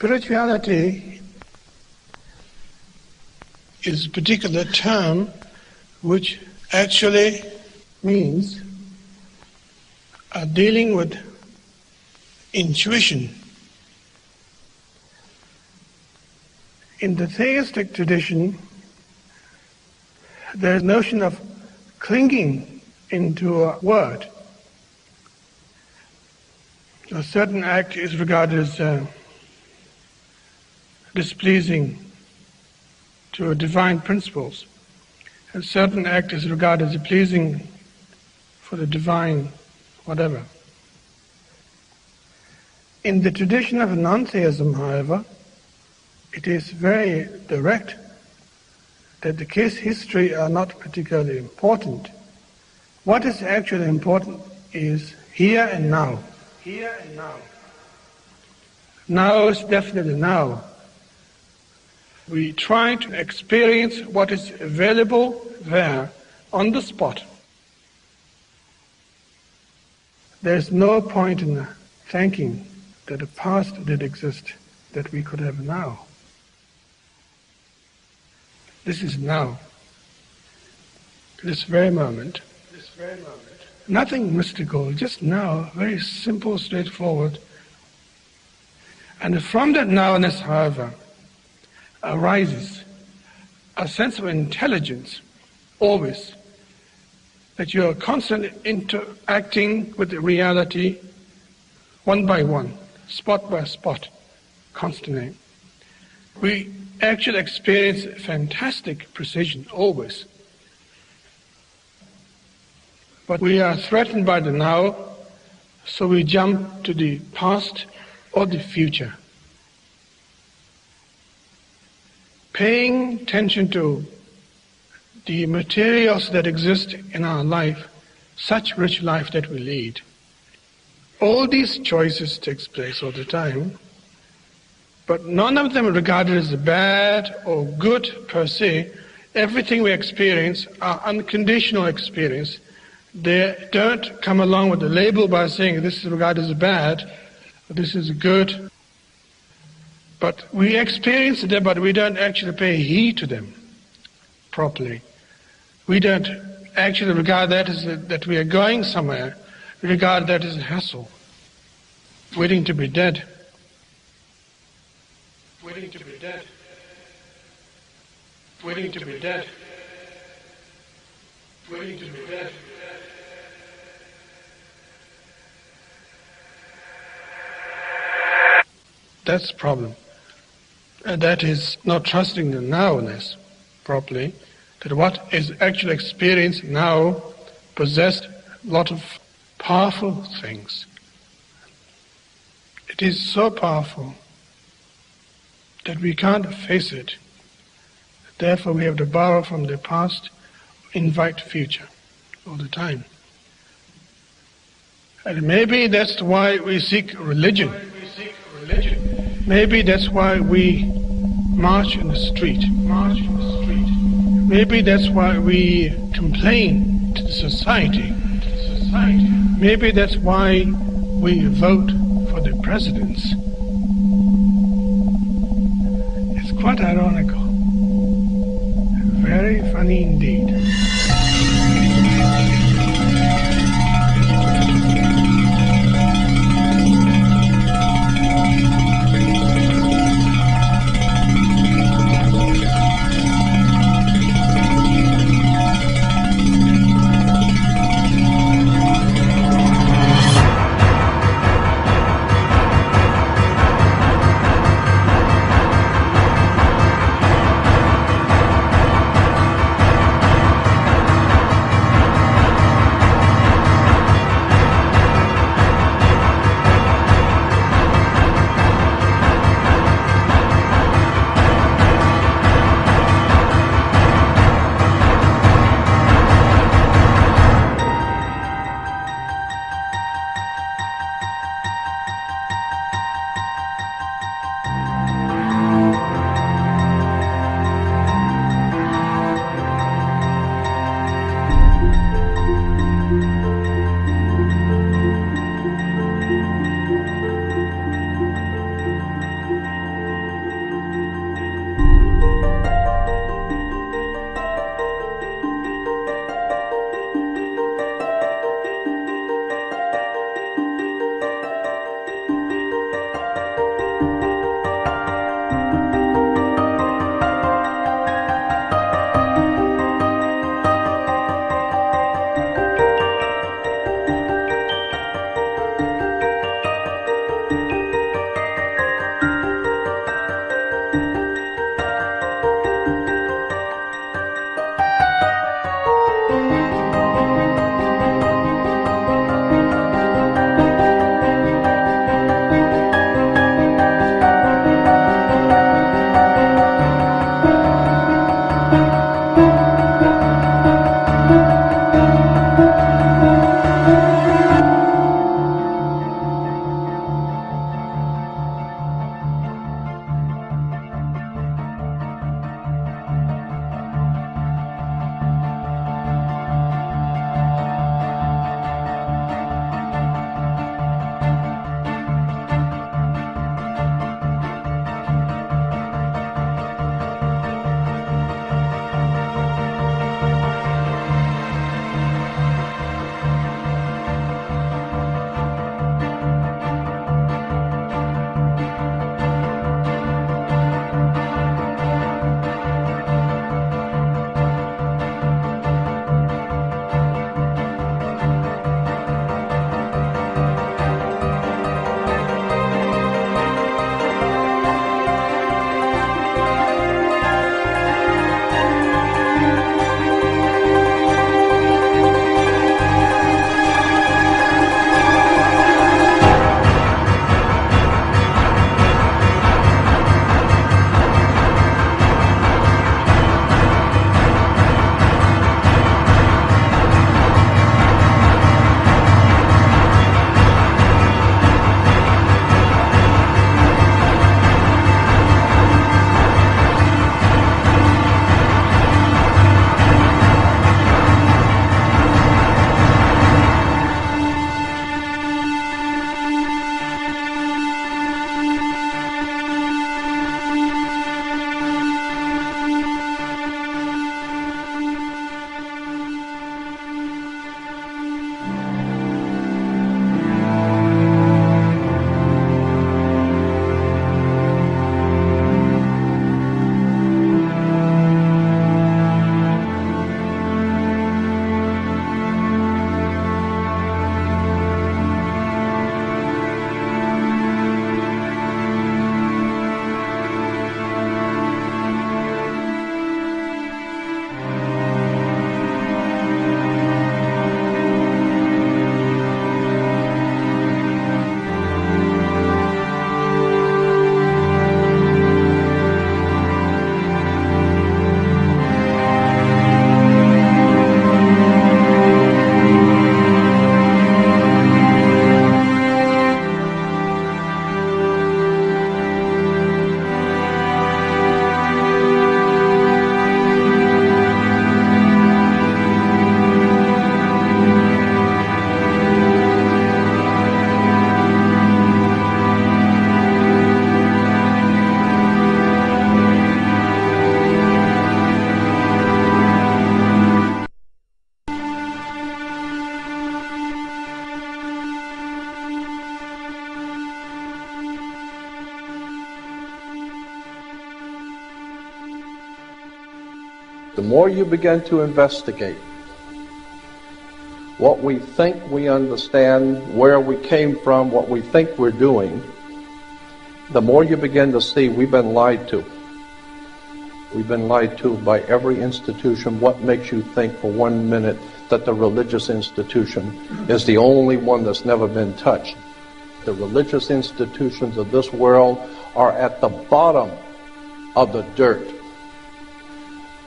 Spirituality is a particular term which actually means dealing with intuition. In the theistic tradition, there is a notion of clinging into a word. A certain act is regarded as displeasing to divine principles. A certain act is regarded as pleasing for the divine whatever. In the tradition of non-theism, however, it is very direct that the case history are not particularly important. What is actually important is here and now. Here and now. Now is definitely now. We try to experience what is available there on the spot. There is no point in thinking that the past did exist that we could have now. This is now. This very moment. Nothing mystical, just now, very simple, straightforward. And from that nowness, however, arises a sense of intelligence, always, that you are constantly interacting with the reality, one by one, spot by spot, constantly. We actually experience fantastic precision, always. But we are threatened by the now, so we jump to the past or the future. Paying attention to the materials that exist in our life, such rich life that we lead. All these choices takes place all the time, but none of them are regarded as bad or good per se. Everything we experience are unconditional experience. They don't come along with a label by saying this is regarded as bad, this is good. But we experience them, but we don't actually pay heed to them properly. We don't actually regard that as that we are going somewhere. We regard that as a hassle, waiting to be dead. Waiting to be dead. Waiting to be dead. Waiting to be dead. That's the problem. And that is not trusting the nowness properly, that what is actually experienced now possessed a lot of powerful things. It is so powerful that we can't face it. Therefore we have to borrow from the past, invite future all the time. And maybe that's why we seek religion. Maybe that's why we march in the street. Maybe that's why we complain to the society. Maybe that's why we vote for the presidents. It's quite ironical. Very funny indeed. the more you begin to investigate what we think we understand, where we came from, what we think we're doing, the more you begin to see we've been lied to. We've been lied to by every institution. What makes you think for 1 minute that the religious institution is the only one that's never been touched? The religious institutions of this world are at the bottom of the dirt.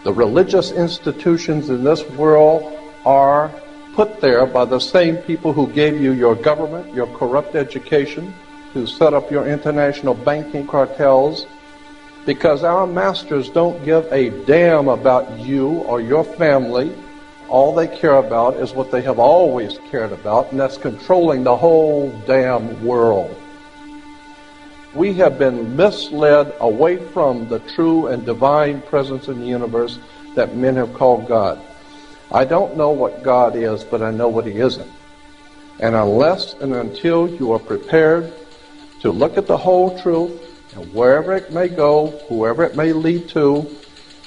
The religious institutions in this world are put there by the same people who gave you your government, your corrupt education, who set up your international banking cartels, because our masters don't give a damn about you or your family. All they care about is what they have always cared about, and that's controlling the whole damn world. We have been misled away from the true and divine presence in the universe that men have called God. I don't know what God is, but I know what He isn't. And unless and until you are prepared to look at the whole truth, and wherever it may go, whoever it may lead to,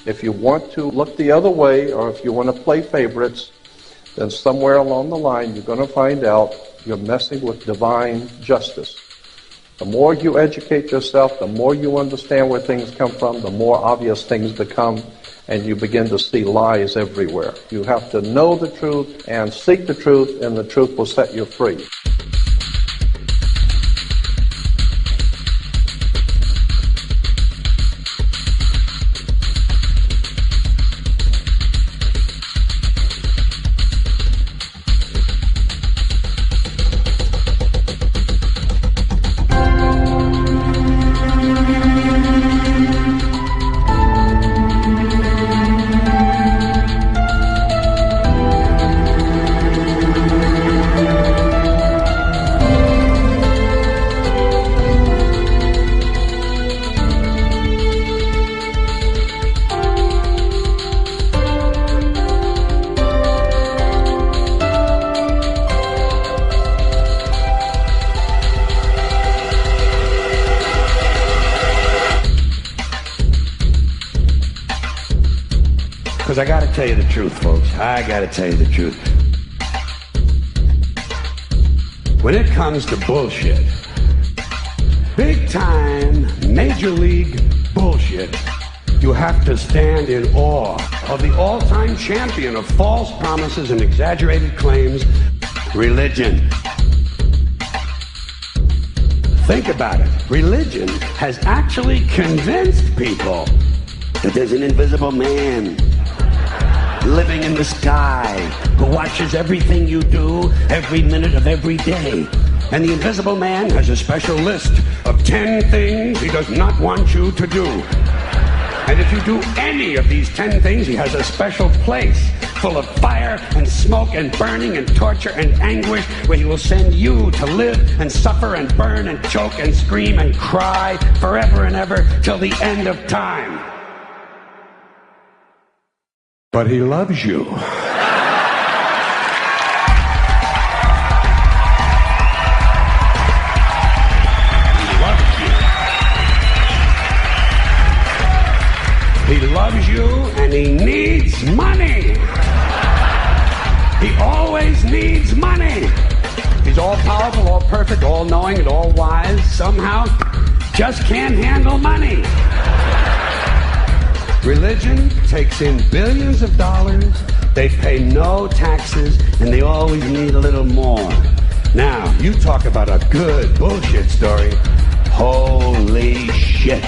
if you want to look the other way, or if you want to play favorites, then somewhere along the line you're going to find out you're messing with divine justice. The more you educate yourself, the more you understand where things come from, the more obvious things become, and you begin to see lies everywhere. You have to know the truth and seek the truth, and the truth will set you free. Because I got to tell you the truth, folks. I got to tell you the truth. When it comes to bullshit, big time, major league bullshit, you have to stand in awe of the all-time champion of false promises and exaggerated claims, religion. Think about it. Religion has actually convinced people that there's an invisible man living in the sky who watches everything you do every minute of every day. And the invisible man has a special list of 10 things he does not want you to do. And if you do any of these 10 things, he has a special place full of fire and smoke and burning and torture and anguish where he will send you to live and suffer and burn and choke and scream and cry forever and ever till the end of time. But he loves you. He loves you. He loves you and he needs money. He always needs money. He's all powerful, all perfect, all knowing, and all wise. Somehow just can't handle money. Religion takes in billions of dollars, they pay no taxes, and they always need a little more. Now, you talk about a good bullshit story. Holy shit.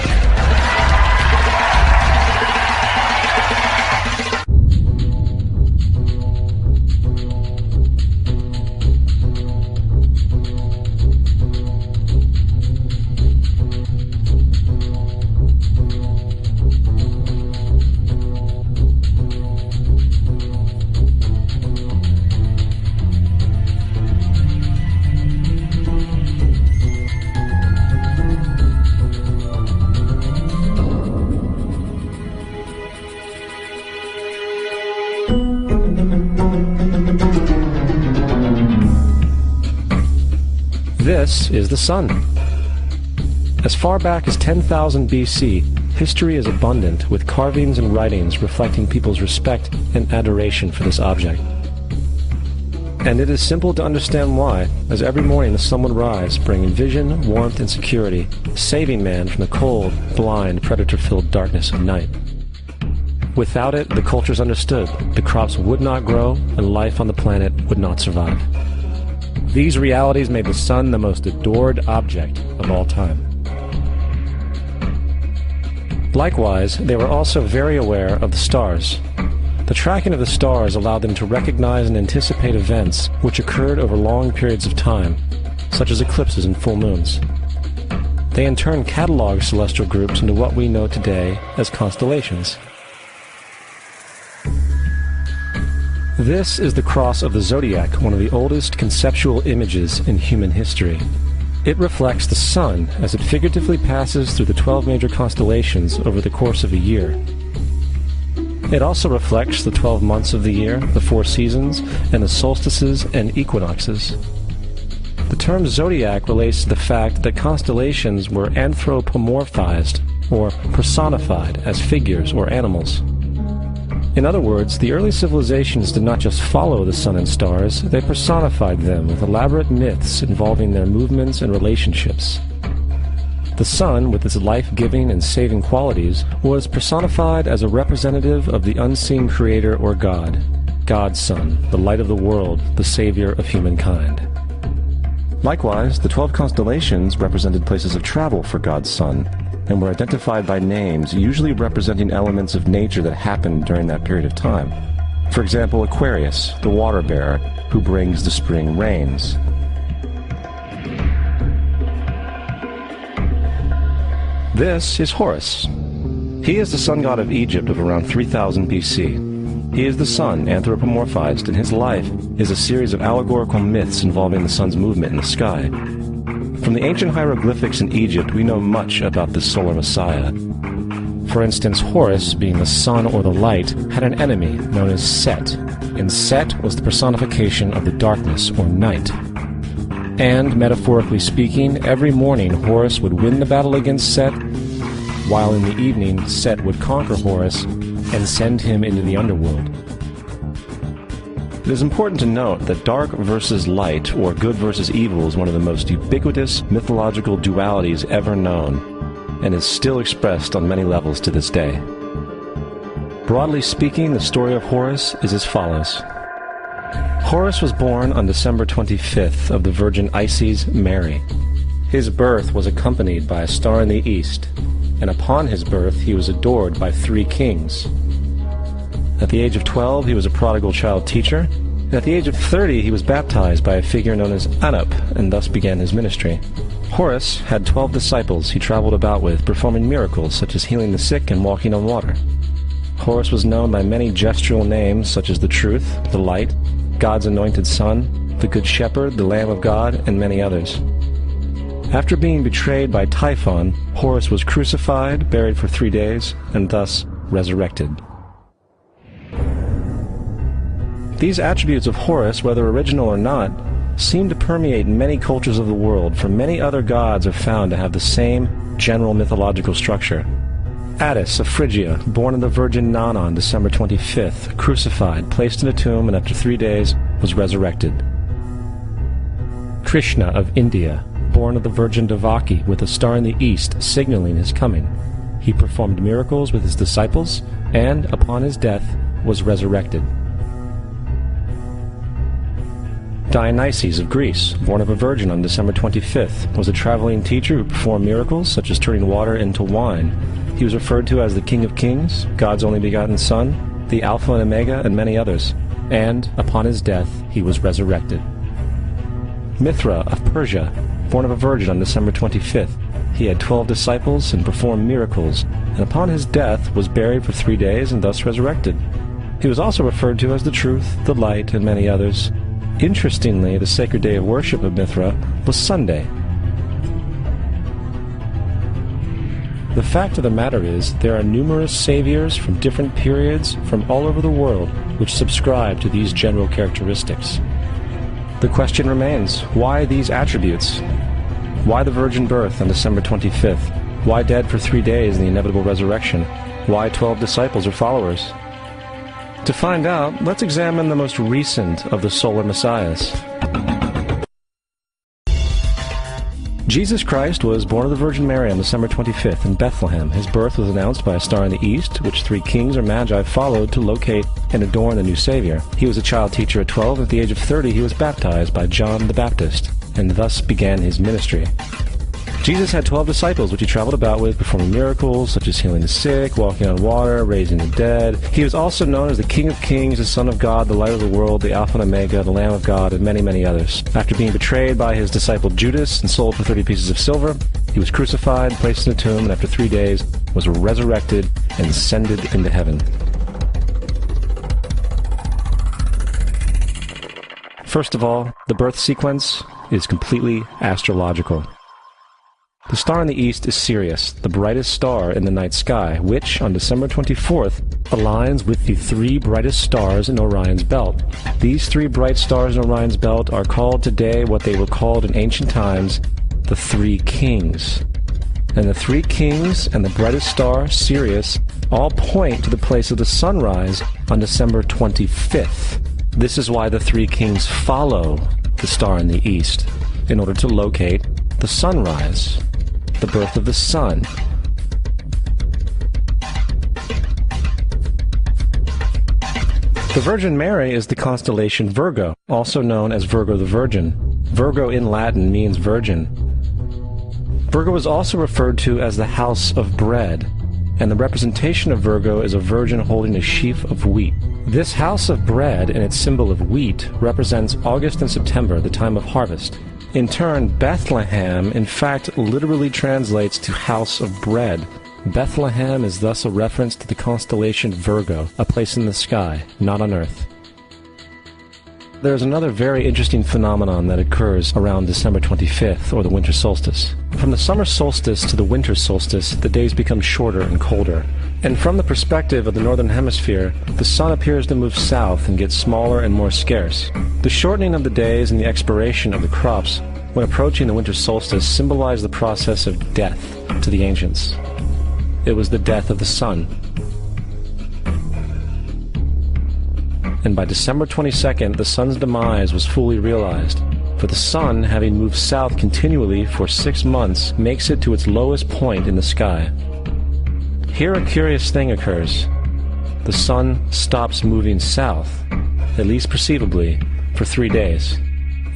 This is the sun. As far back as 10,000 BC, history is abundant with carvings and writings reflecting people's respect and adoration for this object. And it is simple to understand why, as every morning the sun would rise, bringing vision, warmth, and security, saving man from the cold, blind, predator-filled darkness of night. Without it, the cultures understood the crops would not grow and life on the planet would not survive. These realities made the sun the most adored object of all time. Likewise, they were also very aware of the stars. The tracking of the stars allowed them to recognize and anticipate events which occurred over long periods of time, such as eclipses and full moons. They in turn cataloged celestial groups into what we know today as constellations. This is the cross of the zodiac, one of the oldest conceptual images in human history. It reflects the sun as it figuratively passes through the 12 major constellations over the course of a year. It also reflects the 12 months of the year, the 4 seasons, and the solstices and equinoxes. The term zodiac relates to the fact that constellations were anthropomorphized, or personified, as figures or animals. In other words, the early civilizations did not just follow the sun and stars, they personified them with elaborate myths involving their movements and relationships. The sun, with its life-giving and saving qualities, was personified as a representative of the unseen creator or God, God's Son, the light of the world, the savior of humankind. Likewise, the 12 constellations represented places of travel for God's Son, and were identified by names, usually representing elements of nature that happened during that period of time. For example, Aquarius, the water bearer, who brings the spring rains. This is Horus. He is the sun god of Egypt of around 3000 BC. He is the sun anthropomorphized, and his life is a series of allegorical myths involving the sun's movement in the sky. From the ancient hieroglyphics in Egypt, we know much about this solar messiah. For instance, Horus, being the sun or the light, had an enemy known as Set, and Set was the personification of the darkness or night. And, metaphorically speaking, every morning Horus would win the battle against Set, while in the evening Set would conquer Horus and send him into the underworld. It is important to note that dark versus light, or good versus evil, is one of the most ubiquitous mythological dualities ever known, and is still expressed on many levels to this day. Broadly speaking, the story of Horus is as follows. Horus was born on December 25th of the Virgin Isis Mary. His birth was accompanied by a star in the east, and upon his birth he was adored by 3 kings. At the age of 12, he was a prodigal child teacher, and at the age of 30, he was baptized by a figure known as Anup, and thus began his ministry. Horus had 12 disciples he traveled about with, performing miracles such as healing the sick and walking on water. Horus was known by many gestural names such as the Truth, the Light, God's Anointed Son, the Good Shepherd, the Lamb of God, and many others. After being betrayed by Typhon, Horus was crucified, buried for 3 days, and thus resurrected. These attributes of Horus, whether original or not, seem to permeate many cultures of the world, for many other gods are found to have the same general mythological structure. Attis of Phrygia, born of the Virgin Nana on December 25th, crucified, placed in a tomb, and after 3 days was resurrected. Krishna of India, born of the Virgin Devaki, with a star in the east signaling his coming. He performed miracles with his disciples, and, upon his death, was resurrected. Dionysus of Greece, born of a virgin on December 25th, was a traveling teacher who performed miracles such as turning water into wine. He was referred to as the King of Kings, God's only begotten Son, the Alpha and Omega, and many others. And, upon his death, he was resurrected. Mithra of Persia, born of a virgin on December 25th, he had 12 disciples and performed miracles, and upon his death was buried for 3 days and thus resurrected. He was also referred to as the Truth, the Light, and many others. Interestingly, the sacred day of worship of Mithra was Sunday. The fact of the matter is, there are numerous saviors from different periods from all over the world which subscribe to these general characteristics. The question remains, why these attributes? Why the virgin birth on December 25th? Why dead for 3 days in the inevitable resurrection? Why 12 disciples or followers? To find out, let's examine the most recent of the solar messiahs. Jesus Christ was born of the Virgin Mary on December 25th in Bethlehem. His birth was announced by a star in the east, which 3 kings or magi followed to locate and adorn the new Savior. He was a child teacher at 12. At the age of 30, he was baptized by John the Baptist, and thus began his ministry. Jesus had 12 disciples, which he traveled about with, performing miracles such as healing the sick, walking on water, raising the dead. He was also known as the King of Kings, the Son of God, the Light of the World, the Alpha and Omega, the Lamb of God, and many, many others. After being betrayed by his disciple Judas and sold for 30 pieces of silver, he was crucified, placed in a tomb, and after 3 days was resurrected and ascended into heaven. First of all, the birth sequence is completely astrological. The star in the east is Sirius, the brightest star in the night sky, which, on December 24th, aligns with the 3 brightest stars in Orion's belt. These 3 bright stars in Orion's belt are called today what they were called in ancient times, the 3 kings. And the 3 kings and the brightest star, Sirius, all point to the place of the sunrise on December 25th. This is why the 3 kings follow the star in the east, in order to locate the sunrise, the birth of the sun. The Virgin Mary is the constellation Virgo, also known as Virgo the Virgin. Virgo in Latin means virgin. Virgo is also referred to as the house of bread, and the representation of Virgo is a virgin holding a sheaf of wheat. This house of bread and its symbol of wheat represents August and September, the time of harvest. In turn, Bethlehem, in fact, literally translates to house of bread. Bethlehem is thus a reference to the constellation Virgo, a place in the sky, not on earth. There is another very interesting phenomenon that occurs around December 25th, or the winter solstice. From the summer solstice to the winter solstice, the days become shorter and colder. And from the perspective of the northern hemisphere, the sun appears to move south and get smaller and more scarce. The shortening of the days and the expiration of the crops when approaching the winter solstice symbolize the process of death to the ancients. It was the death of the sun. And by December 22nd, the sun's demise was fully realized. For the sun, having moved south continually for 6 months, makes it to its lowest point in the sky. Here a curious thing occurs. The sun stops moving south, at least perceivably, for 3 days.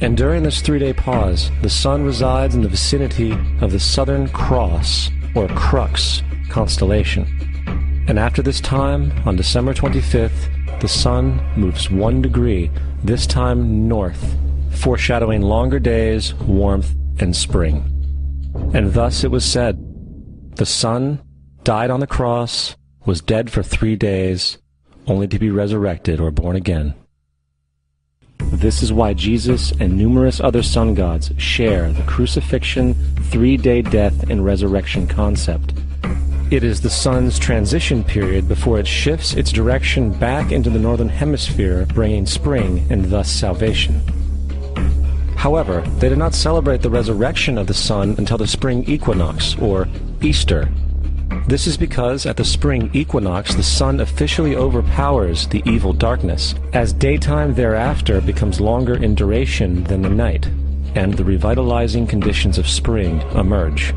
And during this 3-day pause, the sun resides in the vicinity of the Southern Cross, or Crux, constellation. And after this time, on December 25th, the sun moves 1 degree, this time north, foreshadowing longer days, warmth, and spring. And thus it was said, the sun died on the cross, was dead for 3 days, only to be resurrected or born again. This is why Jesus and numerous other sun gods share the crucifixion, 3-day death, and resurrection concept. It is the sun's transition period before it shifts its direction back into the northern hemisphere, bringing spring and thus salvation. However, they did not celebrate the resurrection of the sun until the spring equinox, or Easter. This is because at the spring equinox the sun officially overpowers the evil darkness, as daytime thereafter becomes longer in duration than the night, and the revitalizing conditions of spring emerge.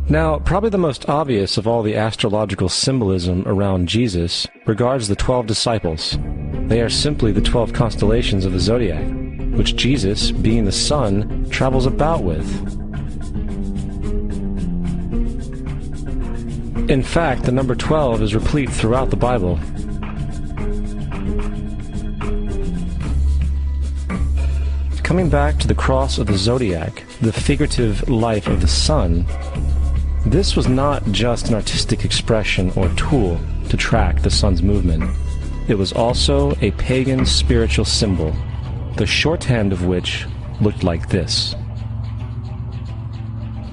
Now, probably the most obvious of all the astrological symbolism around Jesus regards the 12 disciples. They are simply the 12 constellations of the zodiac, which Jesus, being the sun, travels about with. In fact, the number 12 is replete throughout the Bible. Coming back to the cross of the zodiac, the figurative life of the sun, this was not just an artistic expression or tool to track the sun's movement. It was also a pagan spiritual symbol, the shorthand of which looked like this.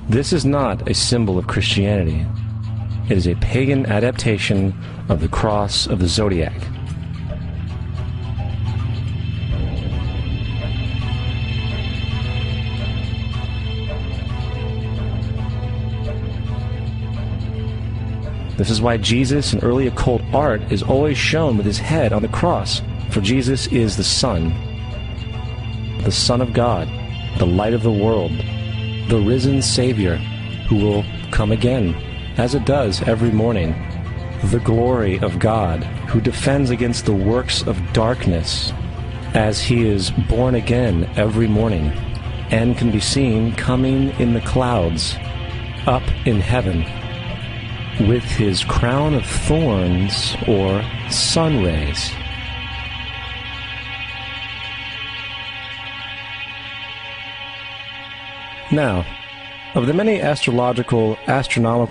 This is not a symbol of Christianity. It is a pagan adaptation of the cross of the zodiac. This is why Jesus in early occult art is always shown with his head on the cross, for Jesus is the Son of God, the light of the world, the risen Savior, who will come again, as it does every morning, the glory of God, who defends against the works of darkness, as he is born again every morning, and can be seen coming in the clouds, up in heaven, with his crown of thorns or sun rays. Now, of the many astronomical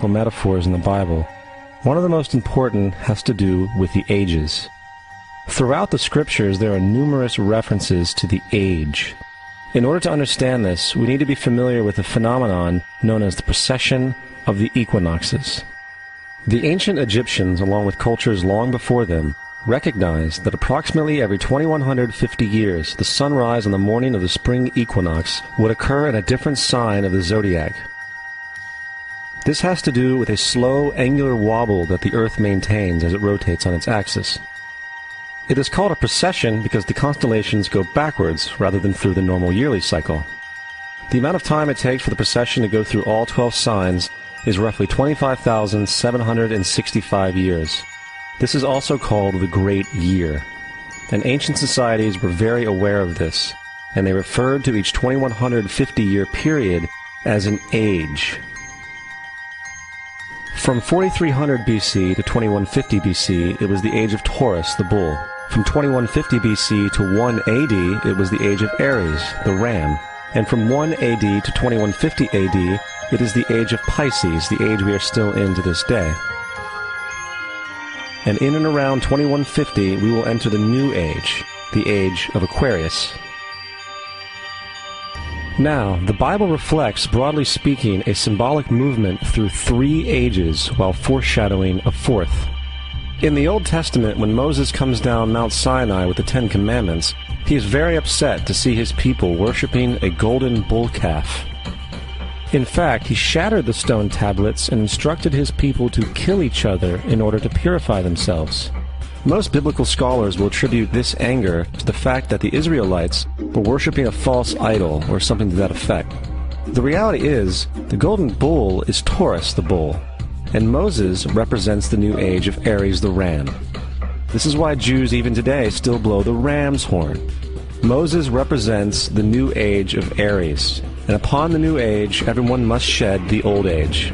metaphors in the Bible, one of the most important has to do with the ages. Throughout the scriptures, there are numerous references to the age. In order to understand this, we need to be familiar with a phenomenon known as the precession of the equinoxes. The ancient Egyptians, along with cultures long before them, recognized that approximately every 2150 years, the sunrise on the morning of the spring equinox would occur in a different sign of the zodiac. This has to do with a slow, angular wobble that the Earth maintains as it rotates on its axis. It is called a precession because the constellations go backwards rather than through the normal yearly cycle. The amount of time it takes for the precession to go through all 12 signs is roughly 25,765 years. This is also called the Great Year, and ancient societies were very aware of this, and they referred to each 2150-year period as an age. From 4300 BC to 2150 BC, it was the age of Taurus, the bull. From 2150 BC to 1 AD, it was the age of Aries, the ram. And from 1 AD to 2150 AD, it is the age of Pisces, the age we are still in to this day. And in and around 2150, we will enter the new age, the age of Aquarius. Now, the Bible reflects, broadly speaking, a symbolic movement through 3 ages while foreshadowing a 4th. In the Old Testament, when Moses comes down Mount Sinai with the 10 Commandments, he is very upset to see his people worshiping a golden bull calf. In fact, he shattered the stone tablets and instructed his people to kill each other in order to purify themselves. Most biblical scholars will attribute this anger to the fact that the Israelites were worshiping a false idol or something to that effect. The reality is, the golden bull is Taurus the bull, and Moses represents the new age of Aries the ram. This is why Jews even today still blow the ram's horn. Moses represents the new age of Aries, and upon the new age, everyone must shed the old age.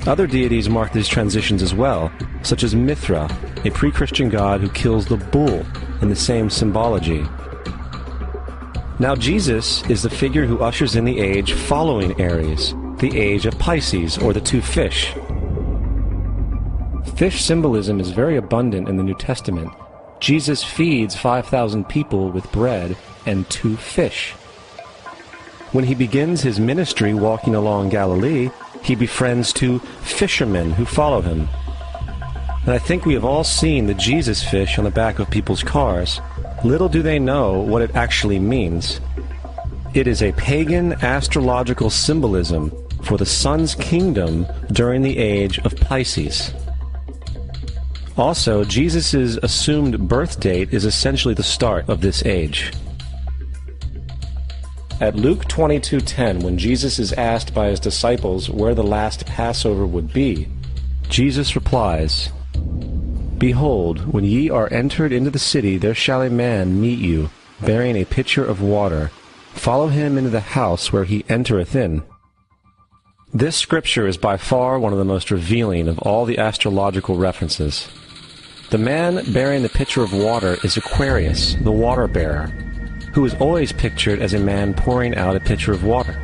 Other deities mark these transitions as well, such as Mithra, a pre-Christian god who kills the bull in the same symbology. Now Jesus is the figure who ushers in the age following Aries, the age of Pisces, or the 2 fish. Fish symbolism is very abundant in the New Testament. Jesus feeds 5,000 people with bread and 2 fish. When he begins his ministry walking along Galilee, he befriends 2 fishermen who follow him. And I think we have all seen the Jesus fish on the back of people's cars. Little do they know what it actually means. It is a pagan astrological symbolism for the sun's kingdom during the age of Pisces. Also, Jesus' assumed birth date is essentially the start of this age. At Luke 22:10, when Jesus is asked by his disciples where the last Passover would be, Jesus replies, "Behold, when ye are entered into the city, there shall a man meet you, bearing a pitcher of water. Follow him into the house where he entereth in." This scripture is by far one of the most revealing of all the astrological references. The man bearing the pitcher of water is Aquarius, the water bearer, who is always pictured as a man pouring out a pitcher of water.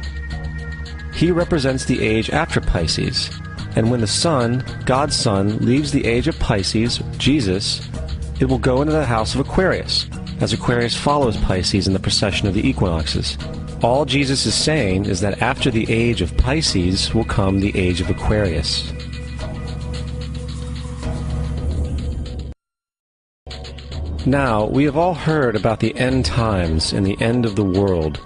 He represents the age after Pisces, and when the sun, God's Son, leaves the age of Pisces, Jesus, it will go into the house of Aquarius, as Aquarius follows Pisces in the precession of the equinoxes. All Jesus is saying is that after the age of Pisces will come the age of Aquarius. Now, we have all heard about the end times and the end of the world.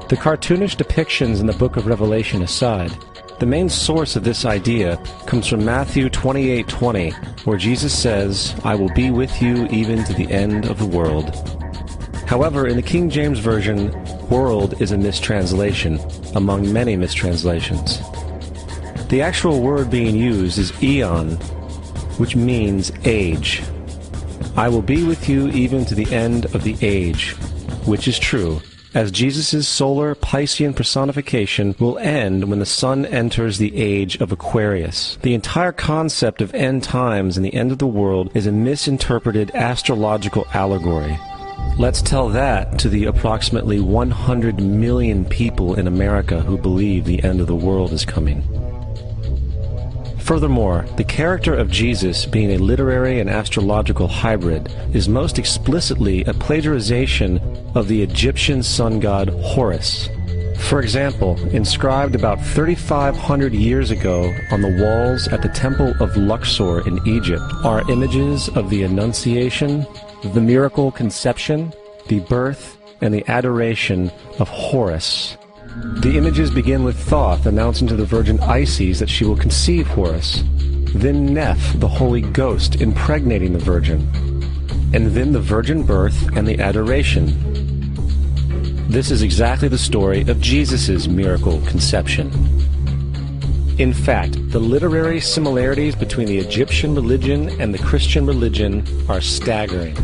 The cartoonish depictions in the book of Revelation aside, The main source of this idea comes from Matthew 28:20, where Jesus says, "I will be with you even to the end of the world." However, in the King James Version, world is a mistranslation, among many mistranslations. The actual word being used is eon, which means age. I will be with you even to the end of the age, which is true, as Jesus' solar Piscean personification will end when the sun enters the age of Aquarius. The entire concept of end times and the end of the world is a misinterpreted astrological allegory. Let's tell that to the approximately 100 million people in America who believe the end of the world is coming. Furthermore, the character of Jesus being a literary and astrological hybrid is most explicitly a plagiarization of the Egyptian sun god Horus. For example, inscribed about 3,500 years ago on the walls at the Temple of Luxor in Egypt are images of the Annunciation, the miracle conception, the birth, and the adoration of Horus. The images begin with Thoth announcing to the Virgin Isis that she will conceive Horus, then Neph, the Holy Ghost, impregnating the Virgin, and then the virgin birth and the adoration. This is exactly the story of Jesus' miracle conception. In fact, the literary similarities between the Egyptian religion and the Christian religion are staggering.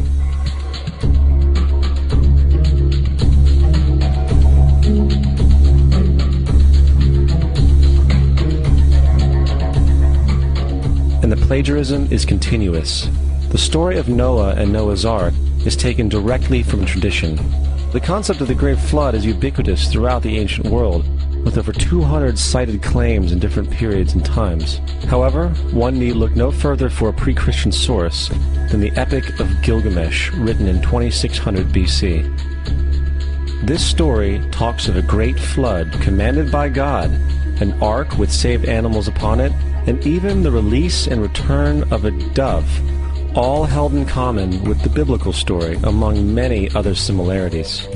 And the plagiarism is continuous. The story of Noah and Noah's Ark is taken directly from tradition. The concept of the Great Flood is ubiquitous throughout the ancient world, with over 200 cited claims in different periods and times. However, one need look no further for a pre-Christian source than the Epic of Gilgamesh, written in 2600 BC. This story talks of a great flood commanded by God, an ark with saved animals upon it, and even the release and return of a dove, all held in common with the biblical story, among many other similarities.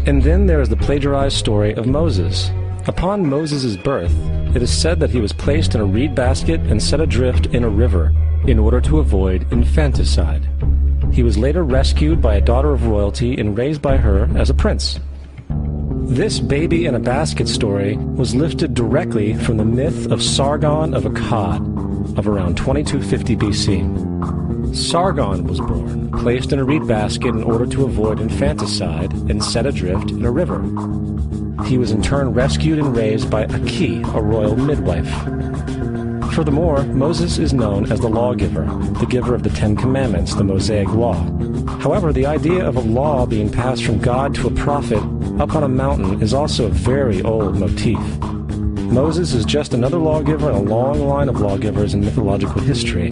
And then there is the plagiarized story of Moses. Upon Moses' birth, it is said that he was placed in a reed basket and set adrift in a river in order to avoid infanticide. He was later rescued by a daughter of royalty and raised by her as a prince. This baby in a basket story was lifted directly from the myth of Sargon of Akkad of around 2250 BC. Sargon was born, placed in a reed basket in order to avoid infanticide, and set adrift in a river. He was in turn rescued and raised by Aki, a royal midwife. Furthermore, Moses is known as the lawgiver, the giver of the Ten Commandments, the Mosaic Law. However, the idea of a law being passed from God to a prophet up on a mountain is also a very old motif. Moses is just another lawgiver in a long line of lawgivers in mythological history.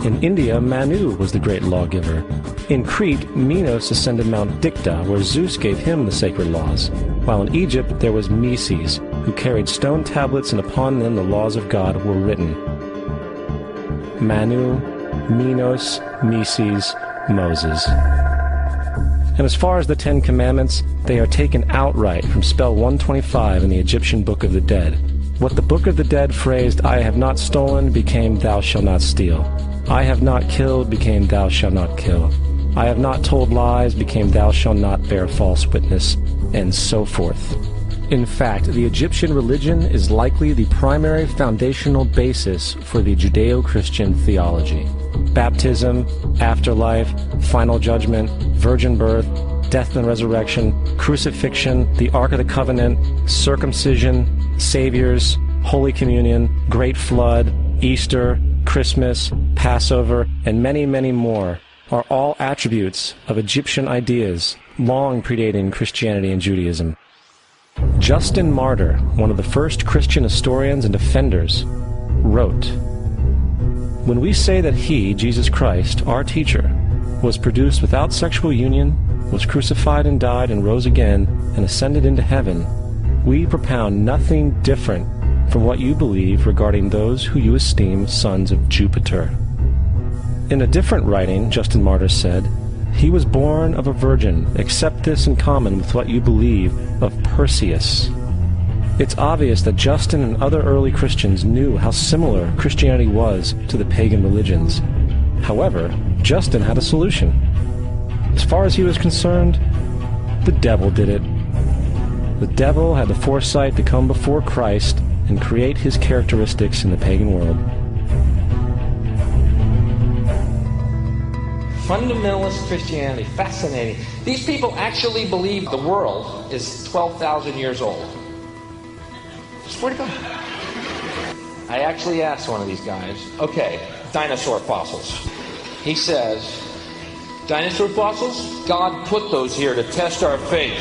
In India, Manu was the great lawgiver. In Crete, Minos ascended Mount Dicta, where Zeus gave him the sacred laws, while in Egypt there was Meses, who carried stone tablets and upon them the laws of God were written. Manu, Minos, Meses, Moses. And as far as the Ten Commandments, they are taken outright from spell 125 in the Egyptian Book of the Dead. What the Book of the Dead phrased, "I have not stolen," became "Thou shalt not steal." "I have not killed," became "Thou shalt not kill." "I have not told lies," became "Thou shalt not bear false witness," and so forth. In fact, the Egyptian religion is likely the primary foundational basis for the Judeo-Christian theology. Baptism, afterlife, final judgment, virgin birth, death and resurrection, crucifixion, the Ark of the Covenant, circumcision, saviors, Holy Communion, Great Flood, Easter, Christmas, Passover, and many, many more are all attributes of Egyptian ideas long predating Christianity and Judaism. Justin Martyr, one of the first Christian historians and defenders, wrote, "When we say that he, Jesus Christ, our teacher, was produced without sexual union, was crucified and died and rose again and ascended into heaven, we propound nothing different from what you believe regarding those who you esteem sons of Jupiter." In a different writing, Justin Martyr said, "He was born of a virgin, except this in common with what you believe of Perseus." It's obvious that Justin and other early Christians knew how similar Christianity was to the pagan religions. However, Justin had a solution. As far as he was concerned, the devil did it. The devil had the foresight to come before Christ and create his characteristics in the pagan world. Fundamentalist Christianity, fascinating. These people actually believe the world is 12,000 years old. Swear to God. I actually asked one of these guys, okay, dinosaur fossils. He says, dinosaur fossils? God put those here to test our faith.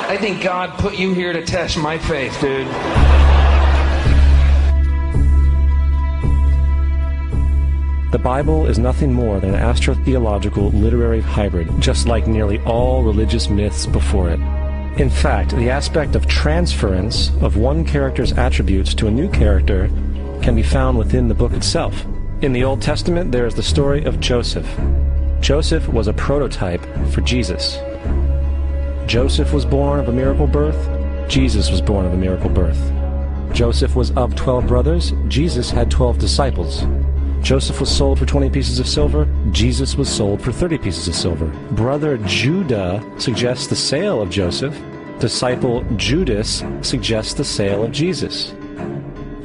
I think God put you here to test my faith, dude. The Bible is nothing more than an astrotheological literary hybrid, just like nearly all religious myths before it. In fact, the aspect of transference of one character's attributes to a new character can be found within the book itself. In the Old Testament, there is the story of Joseph. Joseph was a prototype for Jesus. Joseph was born of a miracle birth. Jesus was born of a miracle birth. Joseph was of 12 brothers. Jesus had 12 disciples. Joseph was sold for 20 pieces of silver. Jesus was sold for 30 pieces of silver. Brother Judah suggests the sale of Joseph. Disciple Judas suggests the sale of Jesus.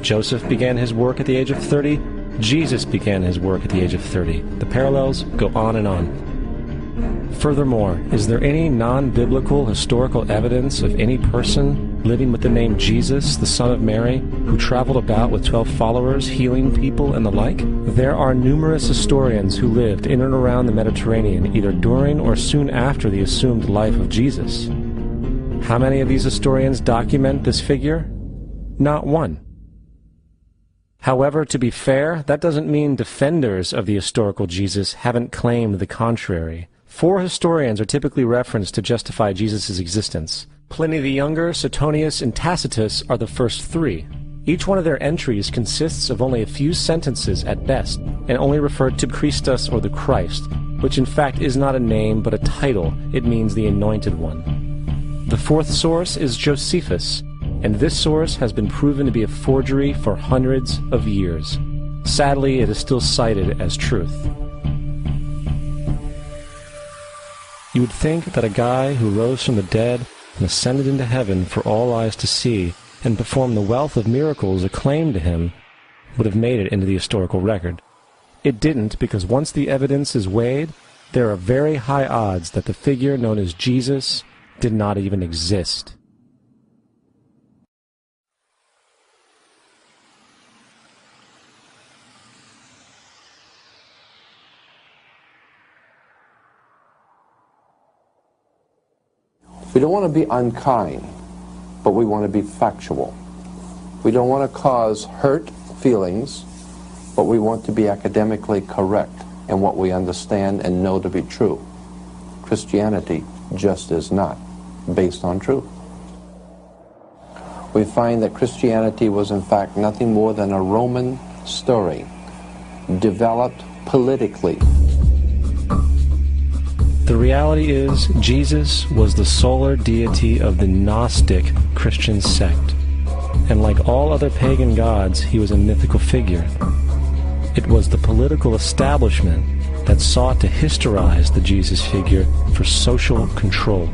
Joseph began his work at the age of 30. Jesus began his work at the age of 30. The parallels go on and on. Furthermore, is there any non-biblical historical evidence of any person living with the name Jesus, the son of Mary, who traveled about with 12 followers, healing people and the like? There are numerous historians who lived in and around the Mediterranean, either during or soon after the assumed life of Jesus. How many of these historians document this figure? Not one. However, to be fair, that doesn't mean defenders of the historical Jesus haven't claimed the contrary. 4 historians are typically referenced to justify Jesus' existence. Pliny the Younger, Suetonius, and Tacitus are the first 3. Each one of their entries consists of only a few sentences at best, and only referred to Christus or the Christ, which in fact is not a name but a title. It means the Anointed One. The 4th source is Josephus, and this source has been proven to be a forgery for hundreds of years. Sadly, it is still cited as truth. You would think that a guy who rose from the dead and ascended into heaven for all eyes to see and performed the wealth of miracles acclaimed to him would have made it into the historical record. It didn't, because once the evidence is weighed, there are very high odds that the figure known as Jesus did not even exist. We don't want to be unkind, but we want to be factual. We don't want to cause hurt feelings, but we want to be academically correct in what we understand and know to be true. Christianity just is not based on truth. We find that Christianity was in fact nothing more than a Roman story, developed politically. The reality is, Jesus was the solar deity of the Gnostic Christian sect, and like all other pagan gods, he was a mythical figure. It was the political establishment that sought to historize the Jesus figure for social control.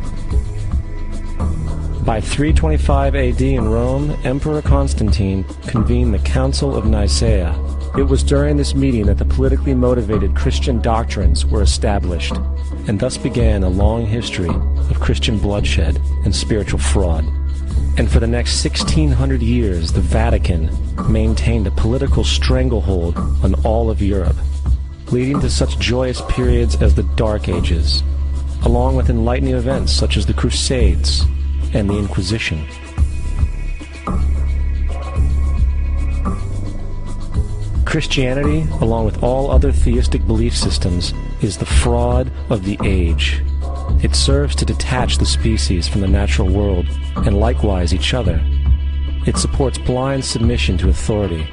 By 325 AD in Rome, Emperor Constantine convened the Council of Nicaea. It was during this meeting that the politically motivated Christian doctrines were established, and thus began a long history of Christian bloodshed and spiritual fraud. And for the next 1600 years, the Vatican maintained a political stranglehold on all of Europe, leading to such joyous periods as the Dark Ages, along with enlightening events such as the Crusades and the Inquisition. Christianity, along with all other theistic belief systems, is the fraud of the age. It serves to detach the species from the natural world, and likewise each other. It supports blind submission to authority.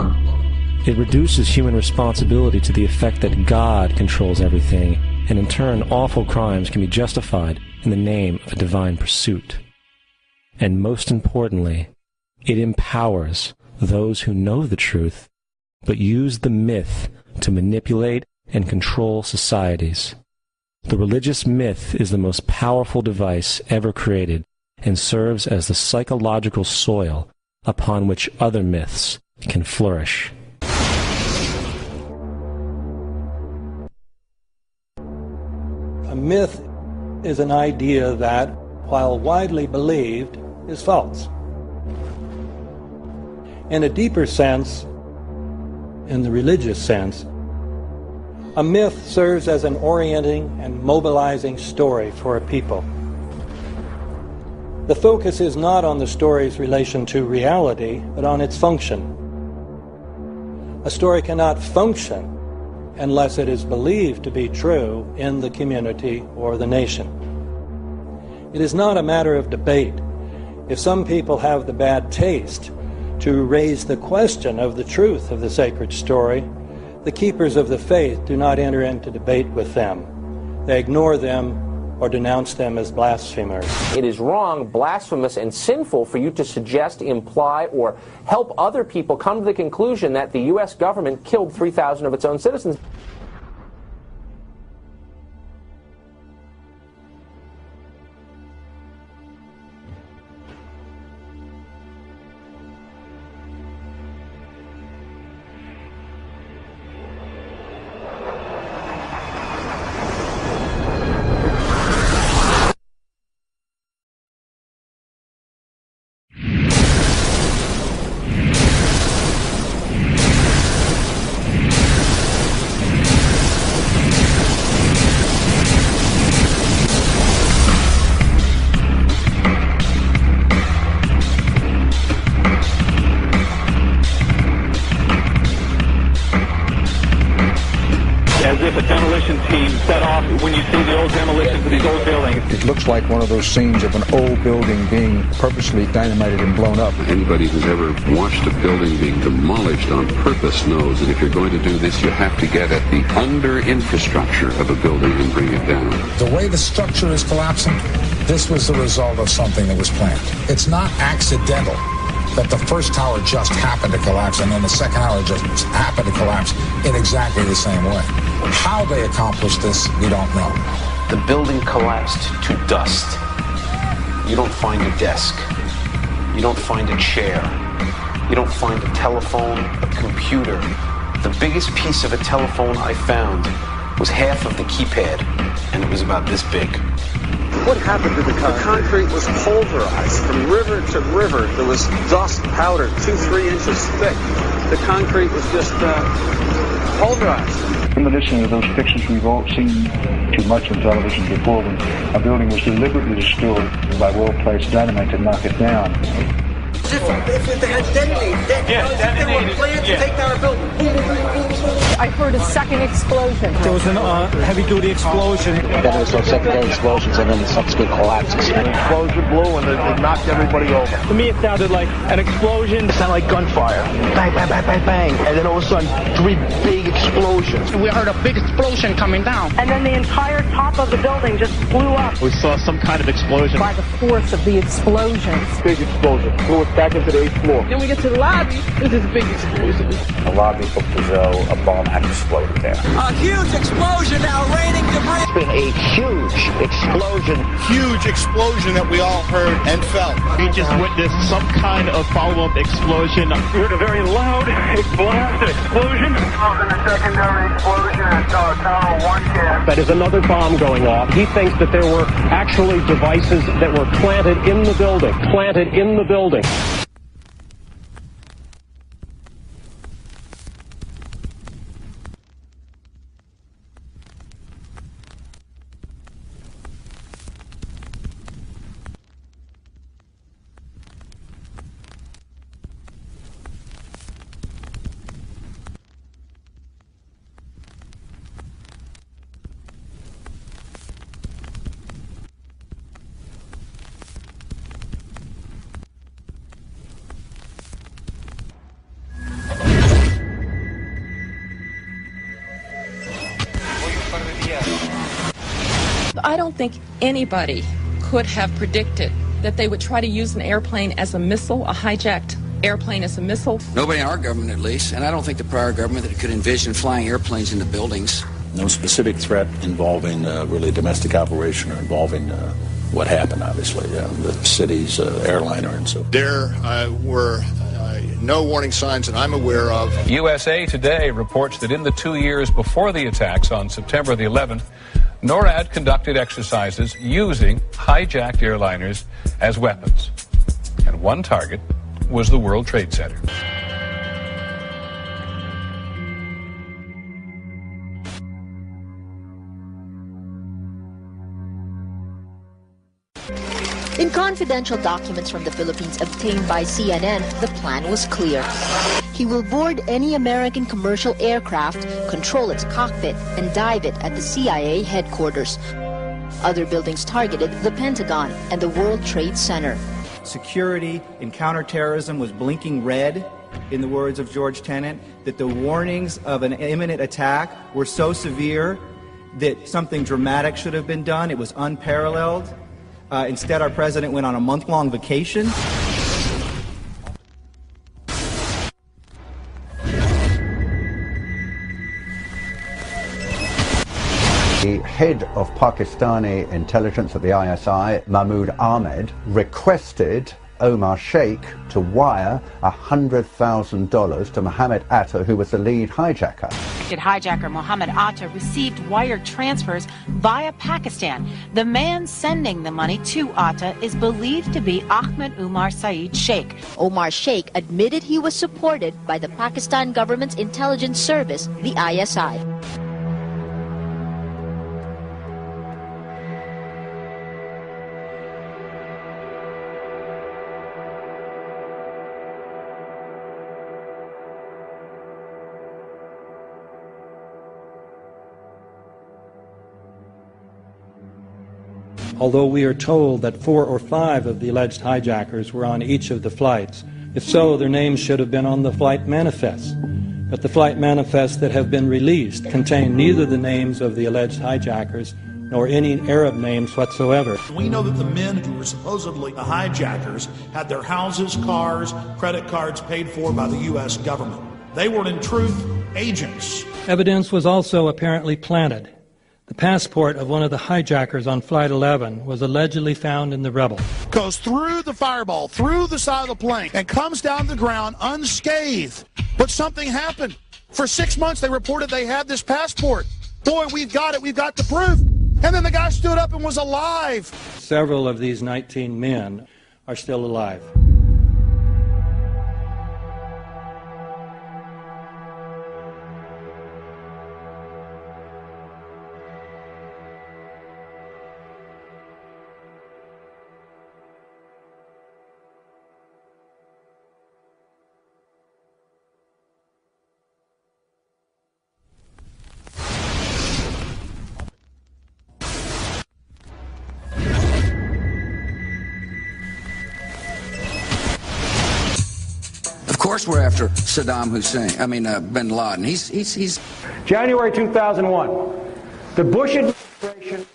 It reduces human responsibility to the effect that God controls everything, and in turn awful crimes can be justified in the name of a divine pursuit. And most importantly, it empowers those who know the truth, but use the myth to manipulate and control societies. The religious myth is the most powerful device ever created and serves as the psychological soil upon which other myths can flourish. A myth is an idea that, while widely believed, is false. In a deeper sense, in the religious sense, a myth serves as an orienting and mobilizing story for a people. The focus is not on the story's relation to reality, but on its function. A story cannot function unless it is believed to be true in the community or the nation. It is not a matter of debate. If some people have the bad taste to raise the question of the truth of the sacred story, the keepers of the faith do not enter into debate with them. They ignore them or denounce them as blasphemers. It is wrong, blasphemous, and sinful for you to suggest, imply, or help other people come to the conclusion that the U.S. government killed 3,000 of its own citizens. It looks like one of those scenes of an old building being purposely dynamited and blown up. Anybody who's ever watched a building being demolished on purpose knows that if you're going to do this, you have to get at the under-infrastructure of a building and bring it down. The way the structure is collapsing, this was the result of something that was planned. It's not accidental that the first tower just happened to collapse and then the second tower just happened to collapse in exactly the same way. How they accomplished this, we don't know. The building collapsed to dust. You don't find a desk. You don't find a chair. You don't find a telephone, a computer. The biggest piece of a telephone I found was half of the keypad, and it was about this big. What happened to the concrete? The concrete was pulverized from river to river. There was dust powder 2-3 inches thick. The concrete was just pulverized. In addition to those pictures we've all seen too much on television before, when a building was deliberately destroyed by well-placed dynamite to knock it down. If they had detonated, they were planned to take down a building. I heard a second explosion. There was a heavy-duty explosion. Then there was those secondary explosions and then the subsequent collapses. An explosion blew and it knocked everybody over. To me, it sounded like an explosion. It sounded like gunfire. Bang, bang, bang, bang, bang. And then all of a sudden, 3 big explosions. We heard a big explosion coming down. And then the entire top of the building just blew up. We saw some kind of explosion. By the force of the explosions. Big explosion. Blew us back into the 8th floor. Then we get to the lobby. This is a big explosion. The lobby looked as though a bomb had exploded there. A huge explosion now raining debris. It's been a huge explosion. Huge explosion that we all heard and felt. We just witnessed some kind of follow-up explosion. We heard a very loud explosion. A secondary explosion at Tower 1 camp. That is another bomb going off. He thinks that there were actually devices that were planted in the building. Planted in the building. I don't think anybody could have predicted that they would try to use an airplane as a missile, a hijacked airplane as a missile. Nobody in our government, at least, and I don't think the prior government that could envision flying airplanes into buildings. No specific threat involving really domestic operation or involving what happened, obviously, the city's airliner and so. There were no warning signs that I'm aware of. USA Today reports that in the 2 years before the attacks on September the 11th, NORAD conducted exercises using hijacked airliners as weapons. And one target was the World Trade Center. In confidential documents from the Philippines obtained by CNN, the plan was clear. He will board any American commercial aircraft, control its cockpit, and dive it at the CIA headquarters. Other buildings targeted the Pentagon and the World Trade Center. Security in counterterrorism was blinking red, in the words of George Tenet, that the warnings of an imminent attack were so severe that something dramatic should have been done. It was unparalleled. Instead, our president went on a month-long vacation. The head of Pakistani intelligence at the ISI, Mahmoud Ahmed, requested Omar Sheikh to wire $100,000 to Mohammed Atta, who was the lead hijacker. Hijacker Mohammed Atta received wire transfers via Pakistan. The man sending the money to Atta is believed to be Ahmed Umar Saeed Sheikh. Omar Sheikh admitted he was supported by the Pakistan government's intelligence service, the ISI. Although we are told that 4 or 5 of the alleged hijackers were on each of the flights. If so, their names should have been on the flight manifests. But the flight manifests that have been released contain neither the names of the alleged hijackers nor any Arab names whatsoever. We know that the men who were supposedly the hijackers had their houses, cars, credit cards paid for by the U.S. government. They were, in truth, agents. Evidence was also apparently planted. The passport of one of the hijackers on Flight 11 was allegedly found in the rubble. Goes through the fireball, through the side of the plane, and comes down the ground unscathed. But something happened. For 6 months, they reported they had this passport. Boy, we've got it. We've got the proof. And then the guy stood up and was alive. Several of these 19 men are still alive. Of course we're after Saddam Hussein, bin Laden. He's January 2001, the Bush administration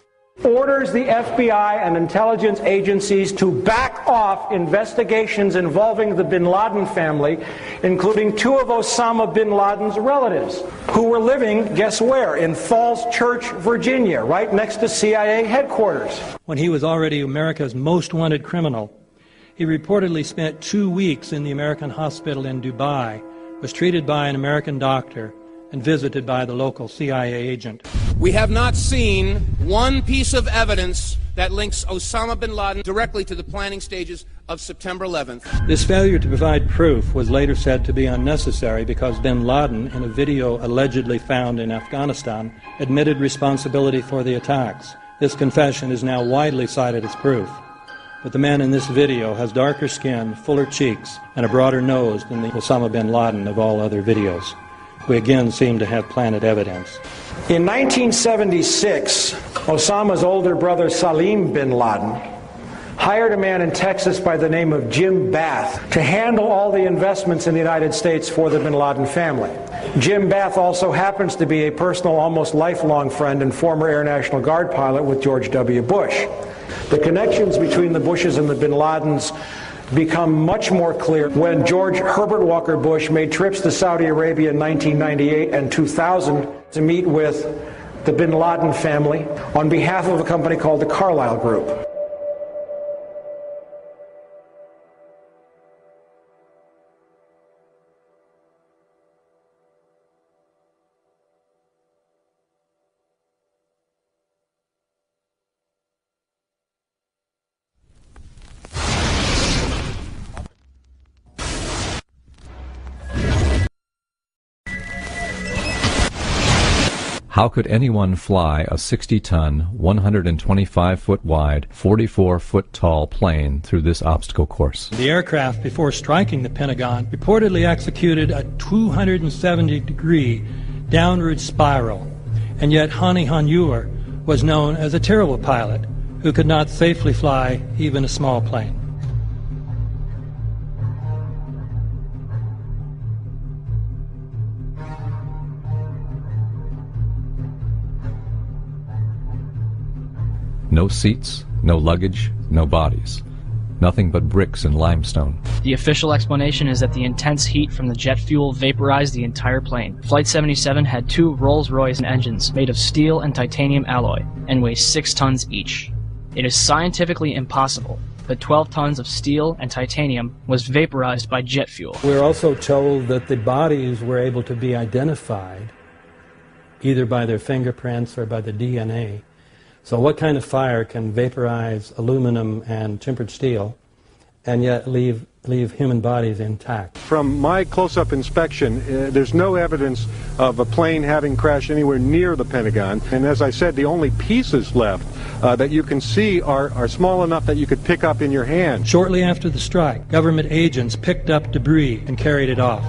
orders the FBI and intelligence agencies to back off investigations involving the bin Laden family, including 2 of Osama bin Laden's relatives, who were living, guess where, in Falls Church, Virginia, right next to CIA headquarters. When he was already America's most wanted criminal, he reportedly spent 2 weeks in the American hospital in Dubai, was treated by an American doctor, and visited by the local CIA agent. We have not seen one piece of evidence that links Osama bin Laden directly to the planning stages of September 11th. This failure to provide proof was later said to be unnecessary because bin Laden, in a video allegedly found in Afghanistan, admitted responsibility for the attacks. This confession is now widely cited as proof. But the man in this video has darker skin, fuller cheeks, and a broader nose than the Osama bin Laden of all other videos. We again seem to have planted evidence. In 1976, Osama's older brother Salim bin Laden hired a man in Texas by the name of Jim Bath to handle all the investments in the United States for the bin Laden family. Jim Bath also happens to be a personal, almost lifelong friend and former Air National Guard pilot with George W. Bush. The connections between the Bushes and the bin Ladens become much more clear when George Herbert Walker Bush made trips to Saudi Arabia in 1998 and 2000 to meet with the bin Laden family on behalf of a company called the Carlyle Group. How could anyone fly a 60-ton, 125-foot wide, 44-foot tall plane through this obstacle course? The aircraft, before striking the Pentagon, reportedly executed a 270-degree downward spiral, and yet Hani Hanjour was known as a terrible pilot who could not safely fly even a small plane. No seats, no luggage, no bodies. Nothing but bricks and limestone. The official explanation is that the intense heat from the jet fuel vaporized the entire plane. Flight 77 had 2 Rolls-Royce engines made of steel and titanium alloy and weigh 6 tons each. It is scientifically impossible that 12 tons of steel and titanium was vaporized by jet fuel. We're also told that the bodies were able to be identified either by their fingerprints or by the DNA. So what kind of fire can vaporize aluminum and tempered steel and yet leave human bodies intact? From my close-up inspection, there's no evidence of a plane having crashed anywhere near the Pentagon. And as I said, the only pieces left that you can see are small enough that you could pick up in your hand. Shortly after the strike, government agents picked up debris and carried it off.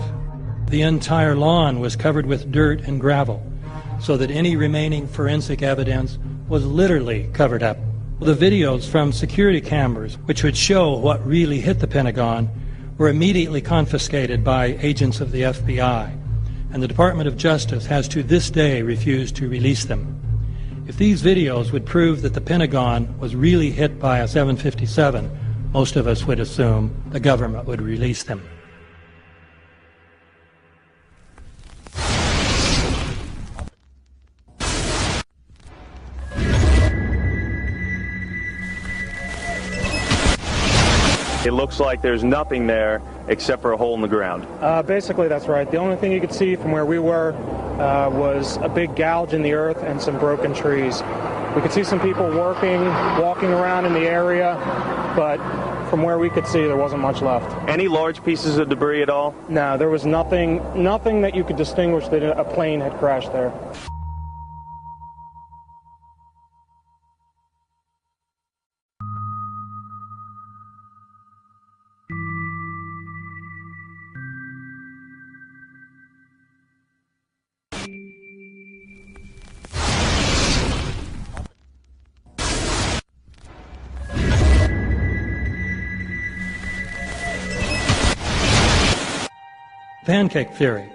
The entire lawn was covered with dirt and gravel, so that any remaining forensic evidence was literally covered up. The videos from security cameras, which would show what really hit the Pentagon, were immediately confiscated by agents of the FBI, and the Department of Justice has to this day refused to release them. If these videos would prove that the Pentagon was really hit by a 757, most of us would assume the government would release them. It looks like there's nothing there except for a hole in the ground. Basically, that's right. The only thing you could see from where we were was a big gouge in the earth and some broken trees. We could see some people walking around in the area, but from where we could see, there wasn't much left. Any large pieces of debris at all? No, there was nothing that you could distinguish that a plane had crashed there. Pancake theory,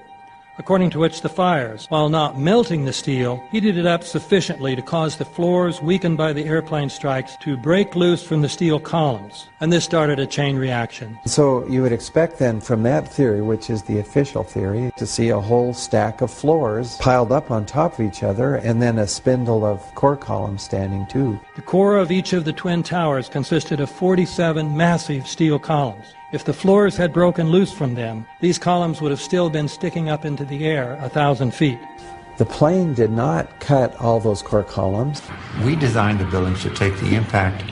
according to which the fires, while not melting the steel, heated it up sufficiently to cause the floors weakened by the airplane strikes to break loose from the steel columns, and this started a chain reaction. So you would expect then from that theory, which is the official theory, to see a whole stack of floors piled up on top of each other and then a spindle of core columns standing too. The core of each of the twin towers consisted of 47 massive steel columns. If the floors had broken loose from them, these columns would have still been sticking up into the air 1,000 feet. The plane did not cut all those core columns. We designed the buildings to take the impact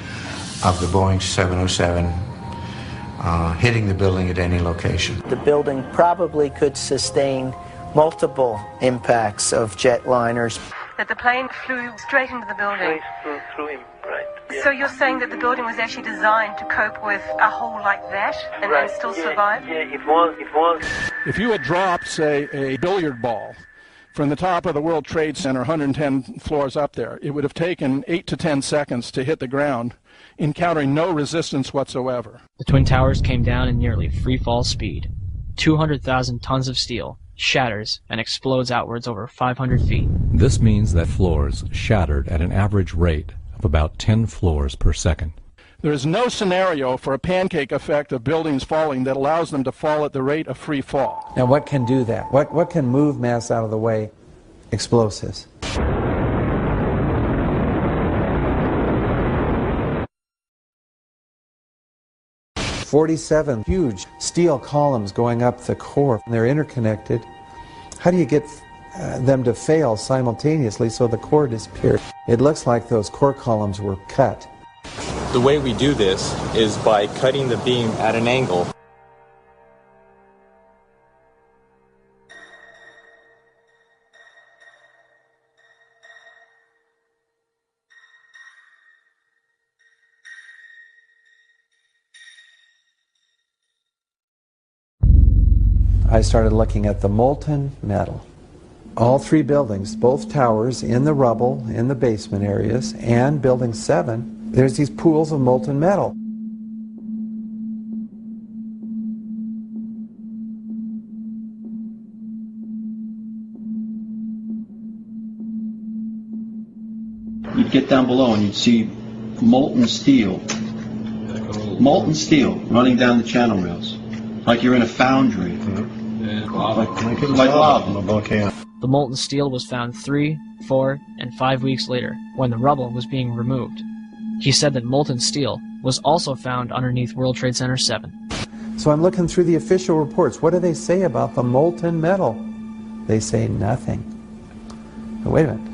of the Boeing 707 hitting the building at any location. The building probably could sustain multiple impacts of jetliners. That the plane flew straight into the building. Through him, right. Yeah. So you're saying that the building was actually designed to cope with a hole like that and still survive? Yeah, it was. If you had dropped, say, a billiard ball From the top of the World Trade Center, 110 floors up there, it would have taken 8 to 10 seconds to hit the ground, encountering no resistance whatsoever. The Twin Towers came down in nearly free-fall speed. 200,000 tons of steel shatters and explodes outwards over 500 feet. This means that floors shattered at an average rate of about 10 floors per second. There is no scenario for a pancake effect of buildings falling that allows them to fall at the rate of free fall. Now what can do that? What can move mass out of the way? Explosives. "47 huge steel columns going up the core. They're interconnected. How do you get them to fail simultaneously so the core disappears? It looks like those core columns were cut. The way we do this is by cutting the beam at an angle. I started looking at the molten metal. All three buildings, both towers in the rubble, in the basement areas, and Building 7, there's these pools of molten metal. You'd get down below and you'd see molten steel running down the channel rails, like you're in a foundry. Like lava. The molten steel was found 3, 4, and 5 weeks later, when the rubble was being removed. He said that molten steel was also found underneath World Trade Center 7. So I'm looking through the official reports. What do they say about the molten metal? They say nothing. Now, wait a minute.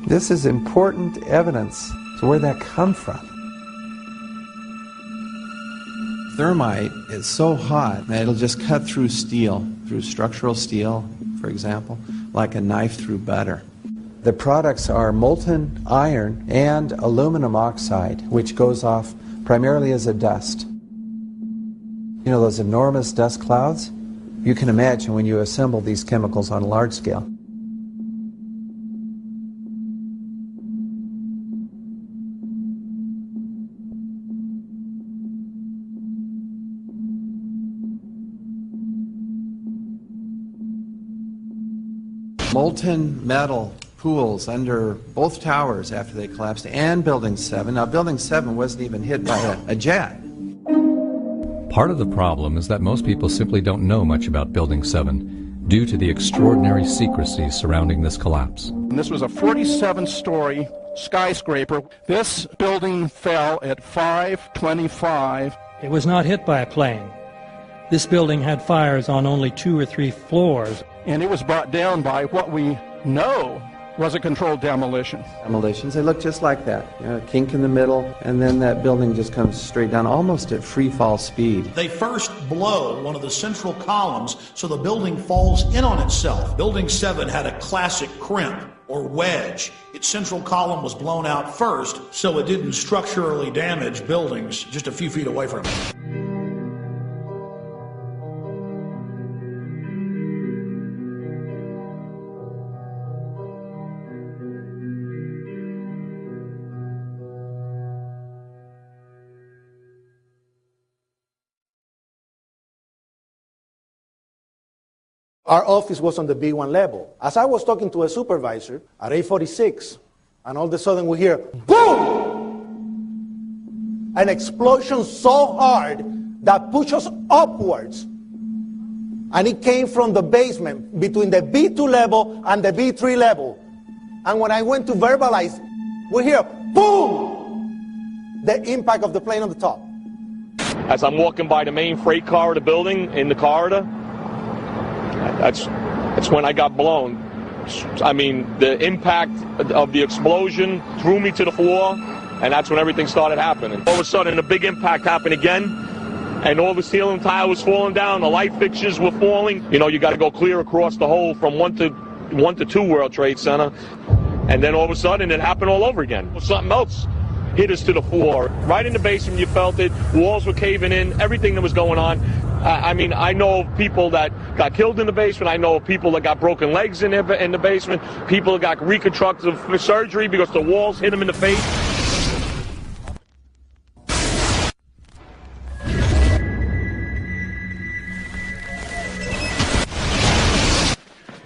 This is important evidence. So where'd that come from? Thermite is so hot that it'll just cut through steel, through structural steel, for example, like a knife through butter. The products are molten iron and aluminum oxide, which goes off primarily as a dust. You know those enormous dust clouds? You can imagine when you assemble these chemicals on a large scale. Molten metal pools under both towers after they collapsed, and Building 7. Now, Building 7 wasn't even hit by a jet. Part of the problem is that most people simply don't know much about Building 7 due to the extraordinary secrecy surrounding this collapse. And this was a 47-story skyscraper. This building fell at 5:25. It was not hit by a plane. This building had fires on only 2 or 3 floors. And it was brought down by what we know was a controlled demolition. Demolitions, they look just like that. You know, a kink in the middle, and then that building just comes straight down, almost at free fall speed. They first blow one of the central columns so the building falls in on itself. Building 7 had a classic crimp or wedge. Its central column was blown out first, so it didn't structurally damage buildings just a few feet away from it. Our office was on the B1 level. As I was talking to a supervisor at 8:46, and all of a sudden we hear, boom! An explosion so hard that pushed us upwards. And it came from the basement between the B2 level and the B3 level. And when I went to verbalize, we hear, boom! The impact of the plane on the top. As I'm walking by the main freight corridor building in the corridor, that's when I got blown. I mean, the impact of the explosion threw me to the floor, and that's when everything started happening. All of a sudden, a big impact happened again, and all the ceiling tile was falling down, the light fixtures were falling. You know, you got to go clear across the whole from 1 to 2 World Trade Center, and then all of a sudden, it happened all over again. Something else hit us to the floor. Right in the basement, you felt it. Walls were caving in, everything that was going on. I mean, I know of people that got killed in the basement. I know of people that got broken legs in the basement. People that got reconstructive surgery because the walls hit them in the face.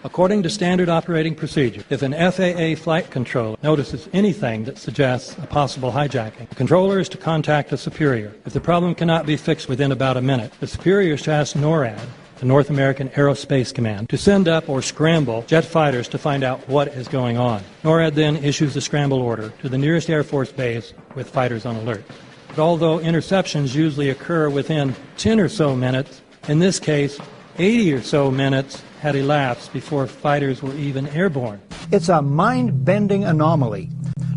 According to standard operating procedure, if an FAA flight controller notices anything that suggests a possible hijacking, the controller is to contact a superior. If the problem cannot be fixed within about a minute, the superior is to ask NORAD, the North American Aerospace Command, to send up or scramble jet fighters to find out what is going on. NORAD then issues a scramble order to the nearest Air Force base with fighters on alert. But although interceptions usually occur within 10 or so minutes, in this case, 80 or so minutes had elapsed before fighters were even airborne. It's a mind-bending anomaly.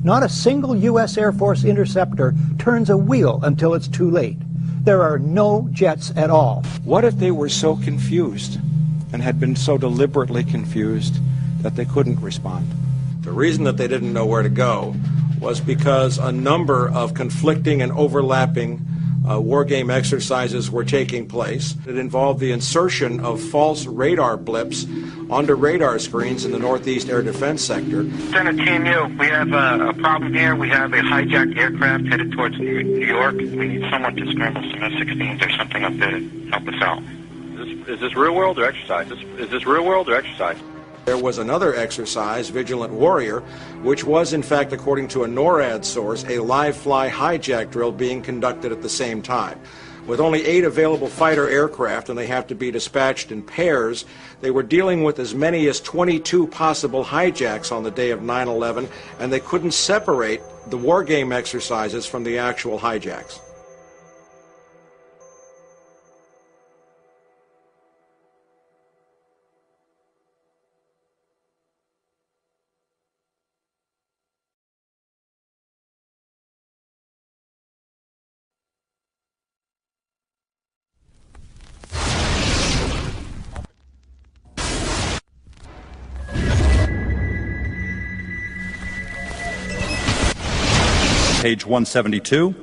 Not a single U.S. Air Force interceptor turns a wheel until it's too late. There are no jets at all. What if they were so confused and had been so deliberately confused that they couldn't respond? The reason that they didn't know where to go was because a number of conflicting and overlapping war game exercises were taking place. It involved the insertion of false radar blips onto radar screens in the Northeast Air Defense Sector. Center Team U, we have a problem here. We have a hijacked aircraft headed towards New York. We need someone to scramble some F-16s or something up there to help us out. Is this real world or exercise? Is this real world or exercise? There was another exercise, Vigilant Warrior, which was, in fact, according to a NORAD source, a live-fly hijack drill being conducted at the same time. With only 8 available fighter aircraft, and they have to be dispatched in pairs, they were dealing with as many as 22 possible hijacks on the day of 9/11, and they couldn't separate the war game exercises from the actual hijacks. Page 172.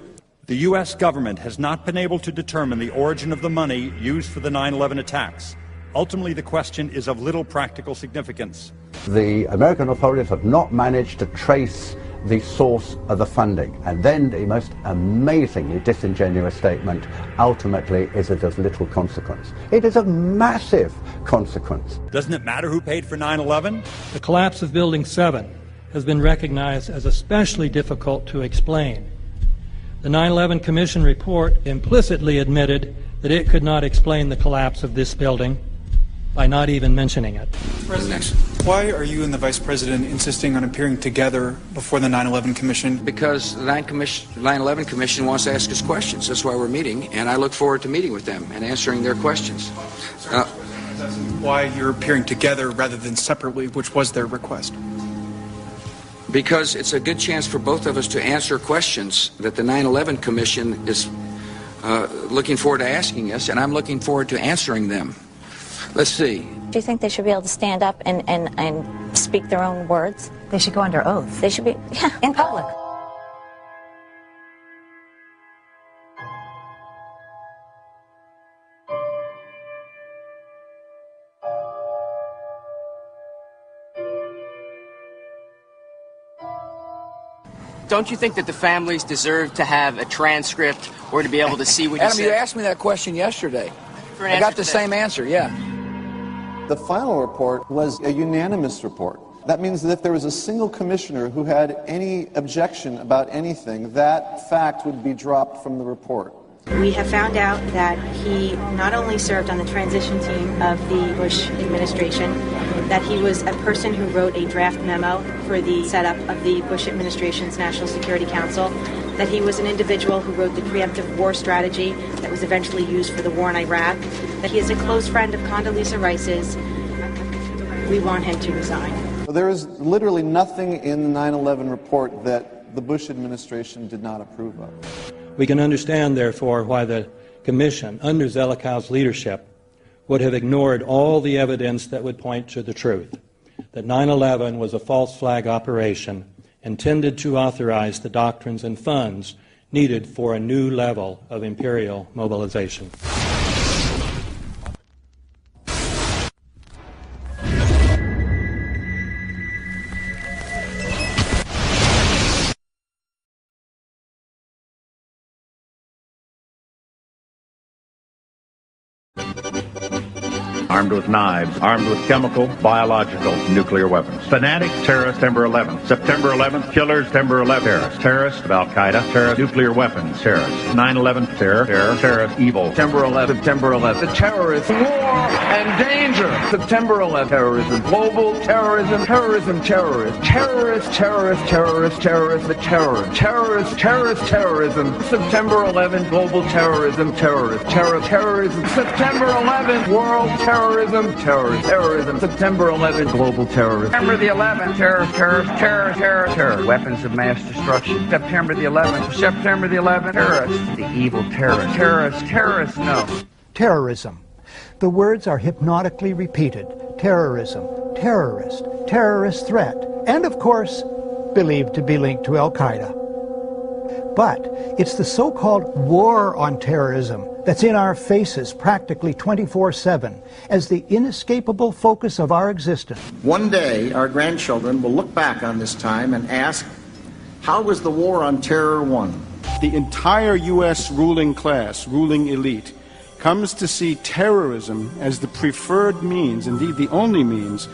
The U.S. government has not been able to determine the origin of the money used for the 9/11 attacks. Ultimately, the question is of little practical significance. The American authorities have not managed to trace the source of the funding. And then the most amazingly disingenuous statement, ultimately, is it of little consequence. It is of massive consequence. Doesn't it matter who paid for 9/11? The collapse of Building 7 has been recognized as especially difficult to explain. The 9/11 Commission report implicitly admitted that it could not explain the collapse of this building by not even mentioning it. President, why are you and the Vice President insisting on appearing together before the 9/11 Commission? Because the 9/11 Commission wants to ask us questions. That's why we're meeting, and I look forward to meeting with them and answering their questions. Why you're appearing together rather than separately, which was their request? Because it's a good chance for both of us to answer questions that the 9/11 Commission is looking forward to asking us, and I'm looking forward to answering them. Let's see. Do you think they should be able to stand up and speak their own words? They should go under oath. They should be, yeah, in public. Don't you think that the families deserve to have a transcript or to be able to see what you Adam, said? you asked me that question yesterday. I got the same answer, yeah. The final report was a unanimous report. That means that if there was a single commissioner who had any objection about anything, that fact would be dropped from the report. We have found out that he not only served on the transition team of the Bush administration, that he was a person who wrote a draft memo for the setup of the Bush administration's National Security Council, that he was an individual who wrote the preemptive war strategy that was eventually used for the war in Iraq, that he is a close friend of Condoleezza Rice's. We want him to resign. There is literally nothing in the 9/11 report that the Bush administration did not approve of. We can understand, therefore, why the Commission, under Zelikow's leadership, would have ignored all the evidence that would point to the truth, that 9/11 was a false flag operation intended to authorize the doctrines and funds needed for a new level of imperial mobilization. armed with knives, armed with chemical, biological, nuclear weapons. Fanatic terrorist, September 11th. September 11th, killers, September 11th, terrorists. Terrorists of Al-Qaeda, terrorists, nuclear weapons, terrorists. 9/11, terror, terrorist, evil. September 11th, September 11th. The terrorists, war and danger. September 11th, terrorism, global terrorism, terrorism, terrorists. Terrorists, terrorists, terrorists, terrorists, the terror. Terrorists, terrorist, terrorism. September 11th, global terrorism, terrorist, terror, terrorism. September 11th, world terrorism, terrorist, terrorism. September 11th, global terrorism. September the 11th, terror, terror, terror, terror, terror. Weapons of mass destruction. September the 11th, September the 11th, terrorists, the evil terrorists, terrorists, terrorists, no. Terrorism. The words are hypnotically repeated. Terrorism, terrorist, terrorist threat, and of course, believed to be linked to Al-Qaeda. But it's the so-called war on terrorism that's in our faces practically 24/7 as the inescapable focus of our existence. One day, our grandchildren will look back on this time and ask, how was the war on terror won? The entire U.S. ruling class, ruling elite, comes to see terrorism as the preferred means, indeed the only means,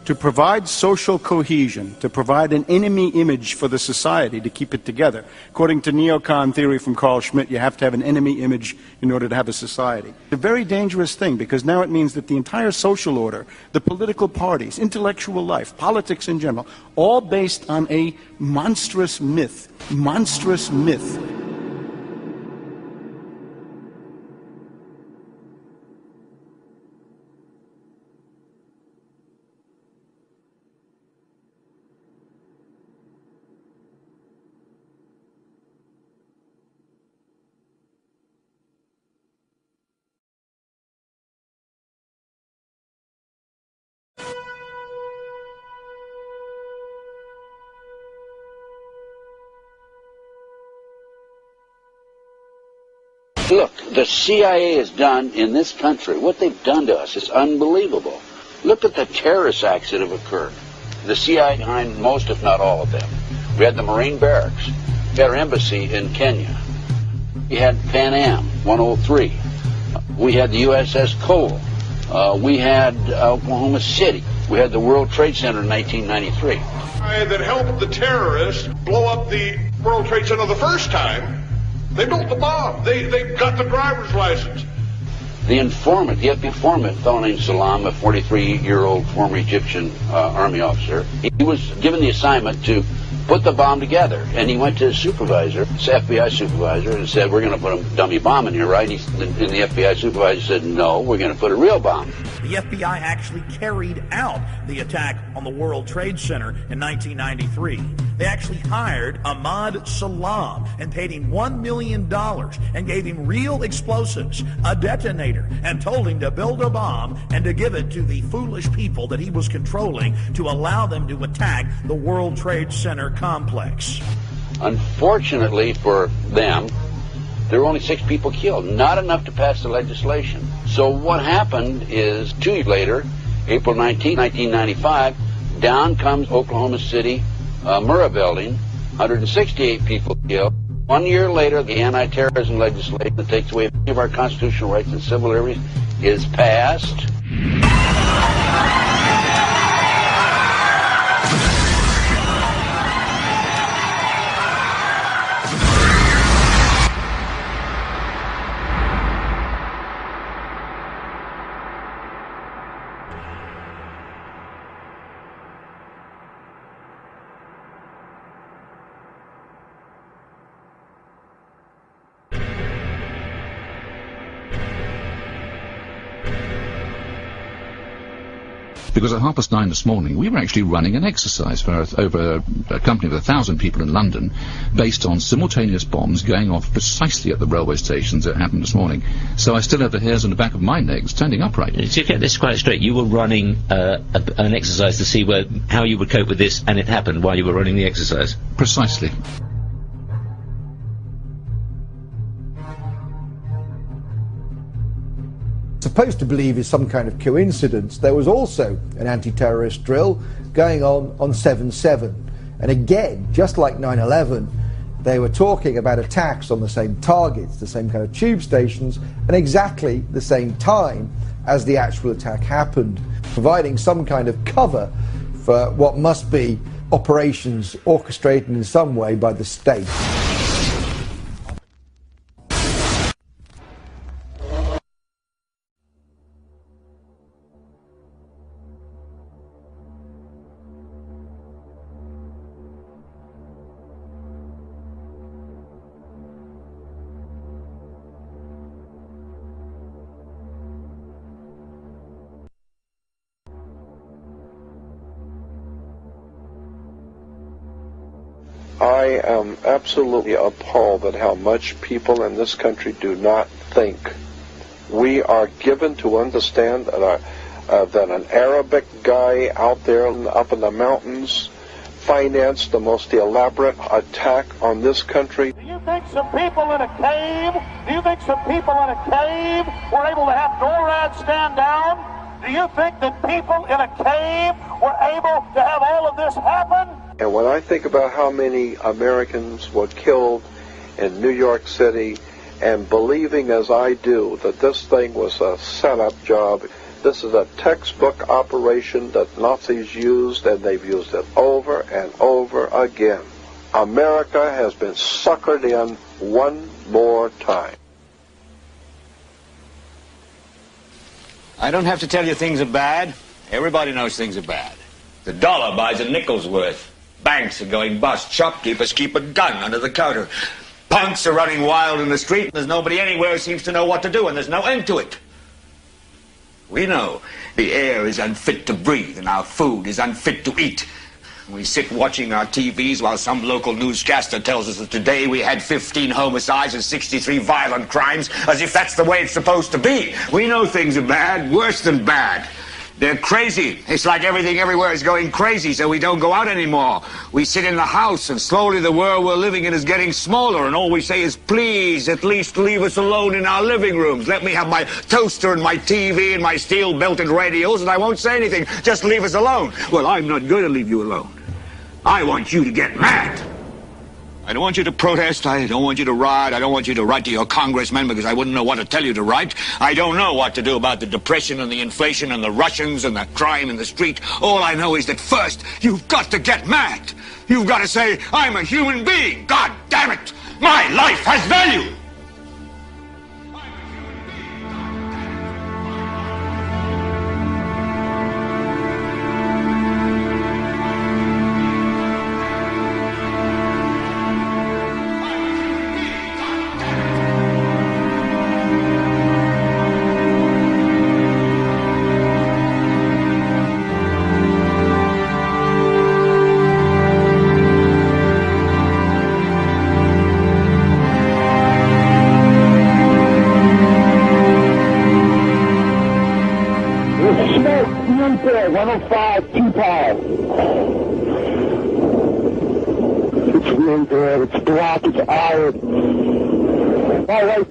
to provide social cohesion, to provide an enemy image for the society to keep it together. According to neocon theory from Carl Schmitt, you have to have an enemy image in order to have a society. It's a very dangerous thing, because now it means that the entire social order, the political parties, intellectual life, politics in general, all based on a monstrous myth. Monstrous myth. Look, the CIA has done in this country, what they've done to us is unbelievable. Look at the terrorist acts that have occurred. The CIA behind most, if not all of them. We had the Marine Barracks. We had our embassy in Kenya. We had Pan Am 103. We had the USS Cole. We had Oklahoma City. We had the World Trade Center in 1993. That helped the terrorists blow up the World Trade Center the first time. They built the bomb. They got the driver's license. The informant, the FBI informant, a fellow named Salam, a 43-year-old former Egyptian army officer, he was given the assignment to put the bomb together. And he went to his supervisor, his FBI supervisor, and said, we're going to put a dummy bomb in here, right? And the FBI supervisor said, no, we're going to put a real bomb. The FBI actually carried out the attack on the World Trade Center in 1993. They actually hired Ahmad Salam and paid him $1 million and gave him real explosives, a detonator, and told him to build a bomb and to give it to the foolish people that he was controlling to allow them to attack the World Trade Center complex. Unfortunately for them, there were only 6 people killed, not enough to pass the legislation. So what happened is 2 years later, April 19, 1995, down comes Oklahoma City Murrah building, 168 people killed. 1 year later, the anti-terrorism legislation that takes away many of our constitutional rights and civil liberties is passed. Because at 9:30 this morning, we were actually running an exercise for over a company of 1,000 people in London, based on simultaneous bombs going off precisely at the railway stations that happened this morning. So I still have the hairs on the back of my neck standing upright. To get this quite straight, you were running an exercise to see how you would cope with this, and it happened while you were running the exercise? Precisely. Supposed to believe is some kind of coincidence, there was also an anti-terrorist drill going on 7/7. And again, just like 9/11, they were talking about attacks on the same targets, the same kind of tube stations, and exactly the same time. as the actual attack happened, providing some kind of cover for what must be operations orchestrated in some way by the state. I am absolutely appalled at how much people in this country do not think. We are given to understand that, that an Arabic guy out there up in the mountains financed the most elaborate attack on this country. Do you think some people in a cave, were able to have NORAD stand down? Do you think that people in a cave were able to have all of this happen? And when I think about how many Americans were killed in New York City, and believing as I do that this thing was a setup job, this is a textbook operation that Nazis used, and they've used it over and over again. America has been suckered in one more time. I don't have to tell you things are bad. Everybody knows things are bad. The dollar buys a nickel's worth. Banks are going bust. Shopkeepers keep a gun under the counter. Punks are running wild in the street. There's nobody anywhere who seems to know what to do, and there's no end to it. We know the air is unfit to breathe, and our food is unfit to eat. We sit watching our TVs while some local newscaster tells us that today we had 15 homicides and 63 violent crimes, as if that's the way it's supposed to be. We know things are bad, worse than bad. They're crazy. It's like everything everywhere is going crazy, so we don't go out anymore. We sit in the house, and slowly the world we're living in is getting smaller, and all we say is, please, at least leave us alone in our living rooms. Let me have my toaster and my TV and my steel-belted radios, and I won't say anything. Just leave us alone. Well, I'm not going to leave you alone. I want you to get mad. I don't want you to protest. I don't want you to riot. I don't want you to write to your congressman because I wouldn't know what to tell you to write. I don't know what to do about the depression and the inflation and the Russians and the crime in the street. All I know is that first, you've got to get mad. You've got to say, I'm a human being. God damn it. My life has value.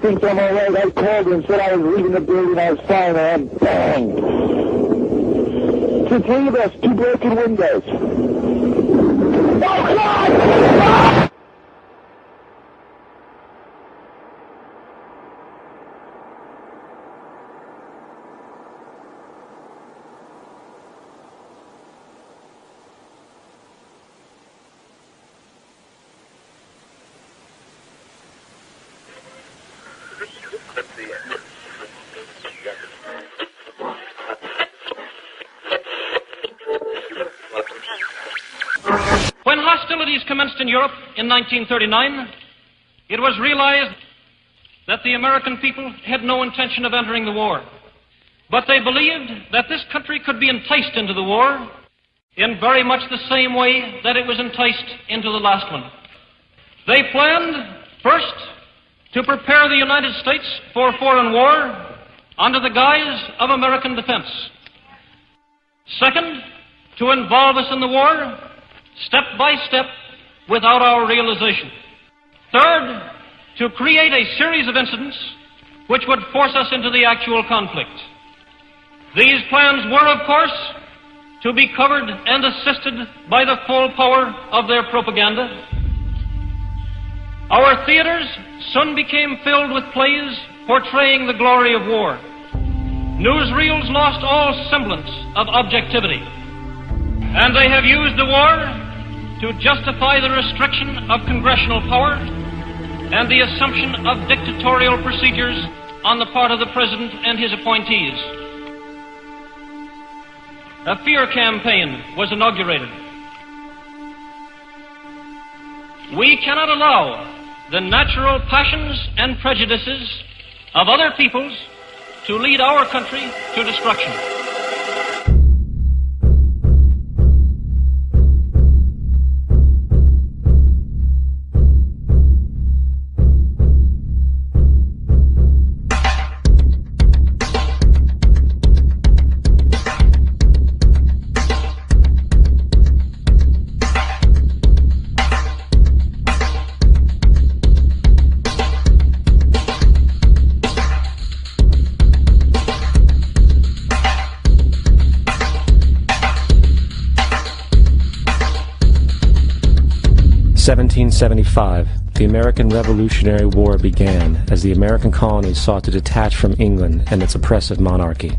Thinks I'm all right. I called and said I was leaving the building. I was fine, man. Bang! It's the three of us, 2 broken windows. Oh, God! Ah! When hostilities commenced in Europe in 1939, it was realized that the American people had no intention of entering the war. But they believed that this country could be enticed into the war in very much the same way that it was enticed into the last one. They planned, first, to prepare the United States for foreign war under the guise of American defense. Second, to involve us in the war step by step without our realization. Third, to create a series of incidents which would force us into the actual conflict. These plans were, of course, to be covered and assisted by the full power of their propaganda. Our theaters soon became filled with plays portraying the glory of war. newsreels lost all semblance of objectivity, and they have used the war to justify the restriction of congressional power and the assumption of dictatorial procedures on the part of the President and his appointees. A fear campaign was inaugurated. We cannot allow the natural passions and prejudices of other peoples to lead our country to destruction. The American Revolutionary War began as the American colonies sought to detach from England and its oppressive monarchy.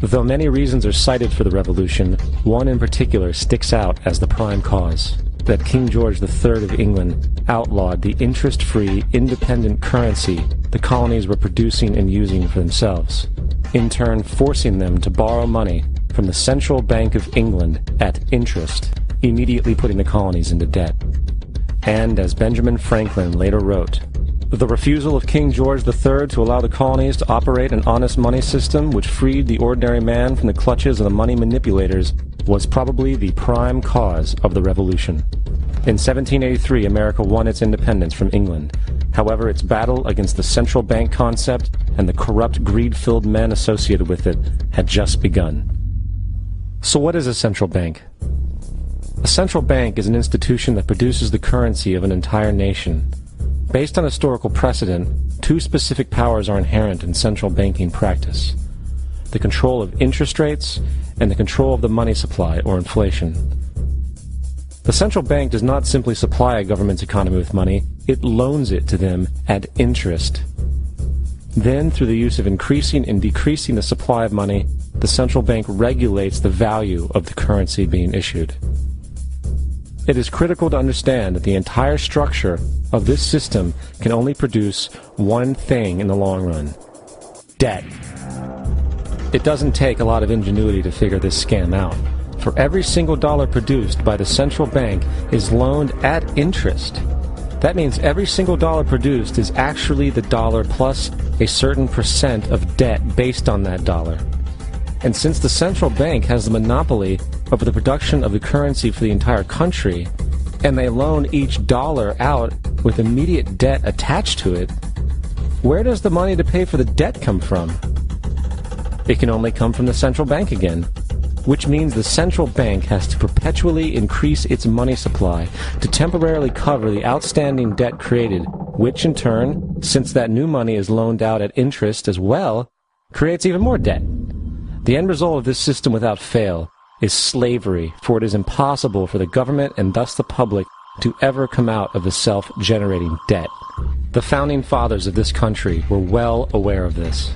Though many reasons are cited for the revolution, one in particular sticks out as the prime cause: that King George III of England outlawed the interest-free, independent currency the colonies were producing and using for themselves, in turn forcing them to borrow money from the Central Bank of England at interest, immediately putting the colonies into debt. And, as Benjamin Franklin later wrote, the refusal of King George III to allow the colonies to operate an honest money system which freed the ordinary man from the clutches of the money manipulators was probably the prime cause of the revolution. In 1783, America won its independence from England. However, its battle against the central bank concept and the corrupt, greed-filled men associated with it had just begun. So what is a central bank? A central bank is an institution that produces the currency of an entire nation. Based on historical precedent, two specific powers are inherent in central banking practice: the control of interest rates and the control of the money supply, or inflation. The central bank does not simply supply a government's economy with money, it loans it to them at interest. Then, through the use of increasing and decreasing the supply of money, the central bank regulates the value of the currency being issued. It is critical to understand that the entire structure of this system can only produce one thing in the long run: debt. It doesn't take a lot of ingenuity to figure this scam out. For every single dollar produced by the central bank is loaned at interest. That means every single dollar produced is actually the dollar plus a certain percent of debt based on that dollar. And since the central bank has the monopoly over the production of the currency for the entire country, and they loan each dollar out with immediate debt attached to it, where does the money to pay for the debt come from? It can only come from the central bank again, which means the central bank has to perpetually increase its money supply to temporarily cover the outstanding debt created, which in turn, since that new money is loaned out at interest as well, creates even more debt. The end result of this system without fail is slavery, for it is impossible for the government and thus the public to ever come out of the self-generating debt. The founding fathers of this country were well aware of this.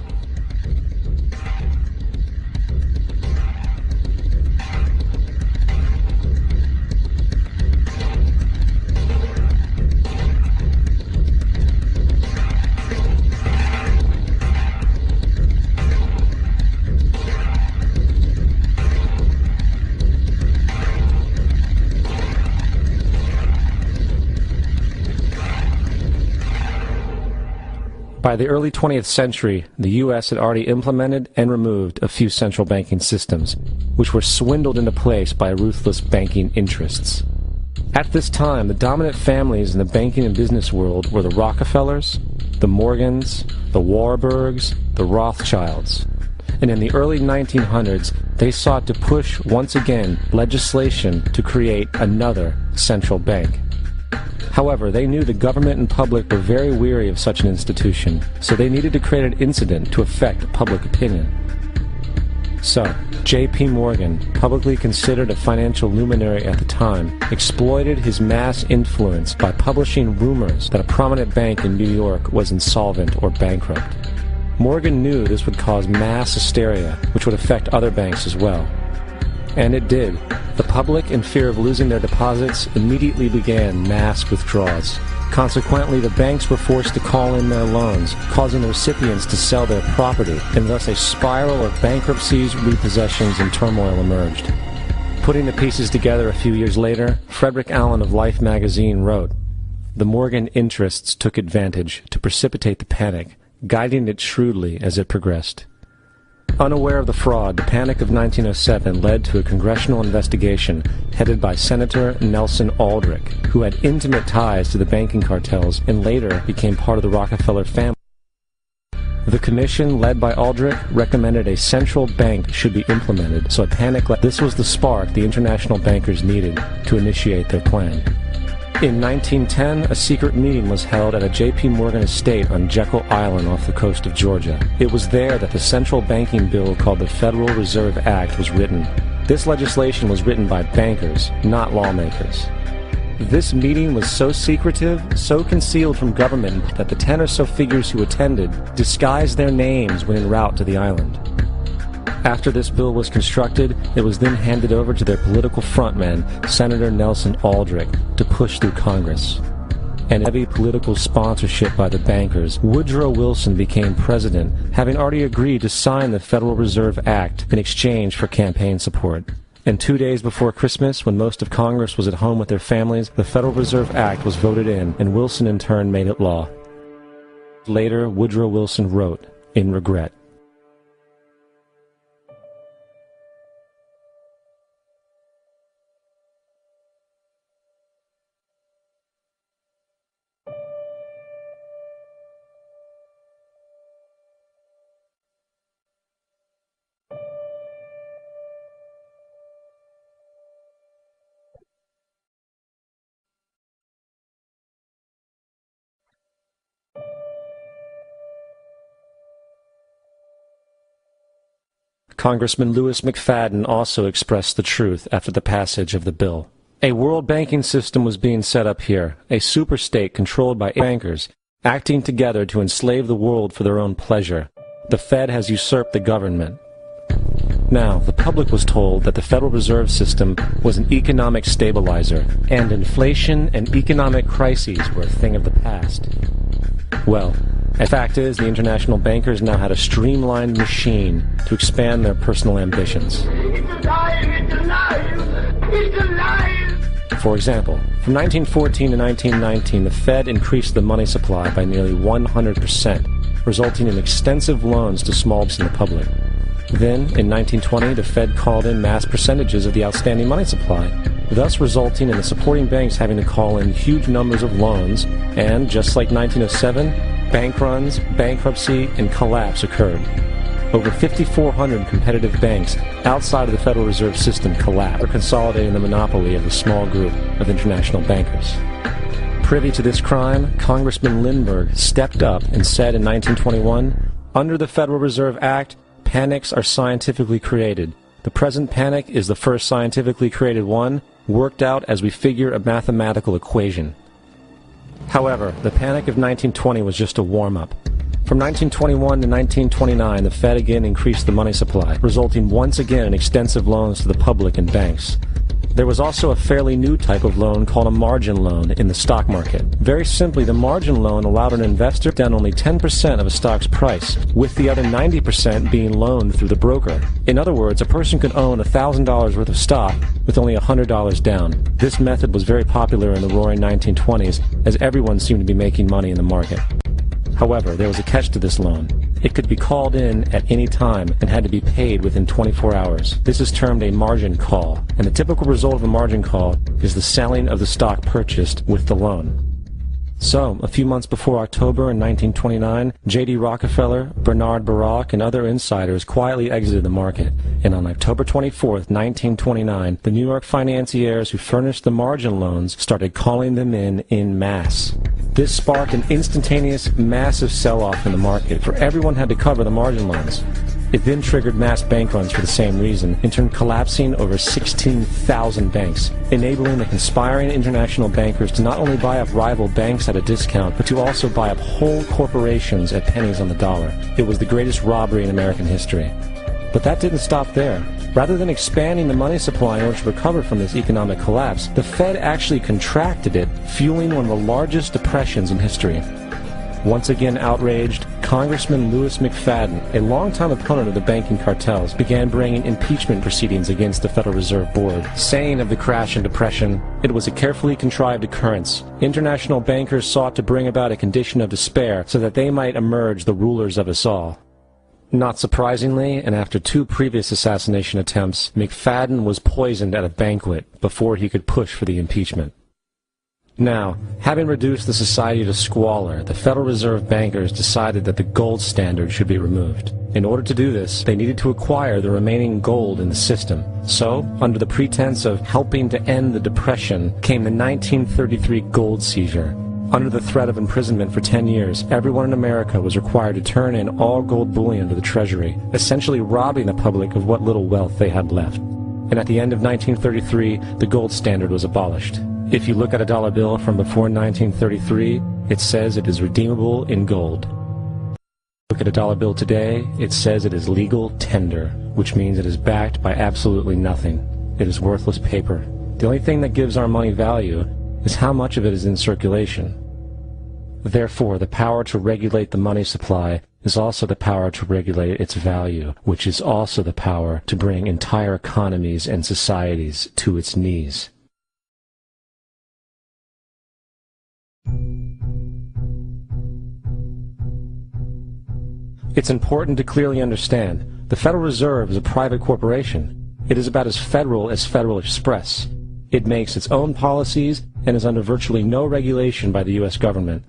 By the early 20th century, the U.S. had already implemented and removed a few central banking systems, which were swindled into place by ruthless banking interests. At this time, the dominant families in the banking and business world were the Rockefellers, the Morgans, the Warburgs, the Rothschilds. And in the early 1900s, they sought to push once again legislation to create another central bank. However, they knew the government and public were very weary of such an institution, so they needed to create an incident to affect public opinion. So, J.P. Morgan, publicly considered a financial luminary at the time, exploited his mass influence by publishing rumors that a prominent bank in New York was insolvent or bankrupt. Morgan knew this would cause mass hysteria, which would affect other banks as well. And it did. The public, in fear of losing their deposits, immediately began mass withdrawals. Consequently, the banks were forced to call in their loans, causing the recipients to sell their property, and thus a spiral of bankruptcies, repossessions, and turmoil emerged. Putting the pieces together a few years later, Frederick Allen of Life magazine wrote, "The Morgan interests took advantage to precipitate the panic, guiding it shrewdly as it progressed." Unaware of the fraud, the Panic of 1907 led to a congressional investigation headed by Senator Nelson Aldrich, who had intimate ties to the banking cartels and later became part of the Rockefeller family. The commission, led by Aldrich, recommended a central bank should be implemented, so a panic like this was the spark the international bankers needed to initiate their plan. In 1910, a secret meeting was held at a J.P. Morgan estate on Jekyll Island off the coast of Georgia. It was there that the central banking bill called the Federal Reserve Act was written. This legislation was written by bankers, not lawmakers. This meeting was so secretive, so concealed from government, that the 10 or so figures who attended disguised their names when en route to the island. After this bill was constructed, it was then handed over to their political frontman, Senator Nelson Aldrich, to push through Congress. And heavy political sponsorship by the bankers, Woodrow Wilson became president, having already agreed to sign the Federal Reserve Act in exchange for campaign support. And 2 days before Christmas, when most of Congress was at home with their families, the Federal Reserve Act was voted in, and Wilson in turn made it law. Later, Woodrow Wilson wrote, in regret, Congressman Louis McFadden also expressed the truth after the passage of the bill. A world banking system was being set up here, a superstate controlled by bankers, acting together to enslave the world for their own pleasure. The Fed has usurped the government. Now, the public was told that the Federal Reserve System was an economic stabilizer, and inflation and economic crises were a thing of the past. Well, the fact is, the international bankers now had a streamlined machine to expand their personal ambitions. For example, from 1914 to 1919, the Fed increased the money supply by nearly 100%, resulting in extensive loans to small business and the public. Then, in 1920, the Fed called in mass percentages of the outstanding money supply, thus resulting in the supporting banks having to call in huge numbers of loans, and, just like 1907, bank runs, bankruptcy, and collapse occurred. Over 5,400 competitive banks outside of the Federal Reserve System collapsed, consolidating the monopoly of a small group of international bankers. Privy to this crime, Congressman Lindbergh stepped up and said in 1921, "Under the Federal Reserve Act, panics are scientifically created. The present panic is the first scientifically created one, worked out as we figure a mathematical equation." However, the Panic of 1920 was just a warm-up. From 1921 to 1929, the Fed again increased the money supply, resulting once again in extensive loans to the public and banks. There was also a fairly new type of loan called a margin loan in the stock market. Very simply, the margin loan allowed an investor to down only 10% of a stock's price, with the other 90% being loaned through the broker. In other words, a person could own $1,000 worth of stock with only $100 down. This method was very popular in the roaring 1920s, as everyone seemed to be making money in the market. However, there was a catch to this loan. It could be called in at any time and had to be paid within 24 hours. This is termed a margin call, and the typical result of a margin call is the selling of the stock purchased with the loan. So, a few months before October in 1929, J.D. Rockefeller, Bernard Baruch, and other insiders quietly exited the market, and on October 24, 1929, the New York financiers who furnished the margin loans started calling them in masse. This sparked an instantaneous, massive sell-off in the market, for everyone had to cover the margin loans. It then triggered mass bank runs for the same reason, in turn collapsing over 16,000 banks, enabling the conspiring international bankers to not only buy up rival banks at a discount, but to also buy up whole corporations at pennies on the dollar. It was the greatest robbery in American history. But that didn't stop there. Rather than expanding the money supply in order to recover from this economic collapse, the Fed actually contracted it, fueling one of the largest depressions in history. Once again outraged, Congressman Louis McFadden, a longtime opponent of the banking cartels, began bringing impeachment proceedings against the Federal Reserve Board, saying of the crash and depression, it was a carefully contrived occurrence. International bankers sought to bring about a condition of despair so that they might emerge the rulers of us all. Not surprisingly, and after 2 previous assassination attempts, McFadden was poisoned at a banquet before he could push for the impeachment. Now, having reduced the society to squalor, the Federal Reserve bankers decided that the gold standard should be removed. In order to do this, they needed to acquire the remaining gold in the system. So, under the pretense of helping to end the Depression, came the 1933 gold seizure. Under the threat of imprisonment for 10 years, everyone in America was required to turn in all gold bullion to the Treasury, essentially robbing the public of what little wealth they had left. And at the end of 1933, the gold standard was abolished. If you look at a dollar bill from before 1933, it says it is redeemable in gold. Look at a dollar bill today, it says it is legal tender, which means it is backed by absolutely nothing. It is worthless paper. The only thing that gives our money value is how much of it is in circulation. Therefore, the power to regulate the money supply is also the power to regulate its value, which is also the power to bring entire economies and societies to its knees. It's important to clearly understand, the Federal Reserve is a private corporation. It is about as Federal Express. It makes its own policies and is under virtually no regulation by the U.S. government.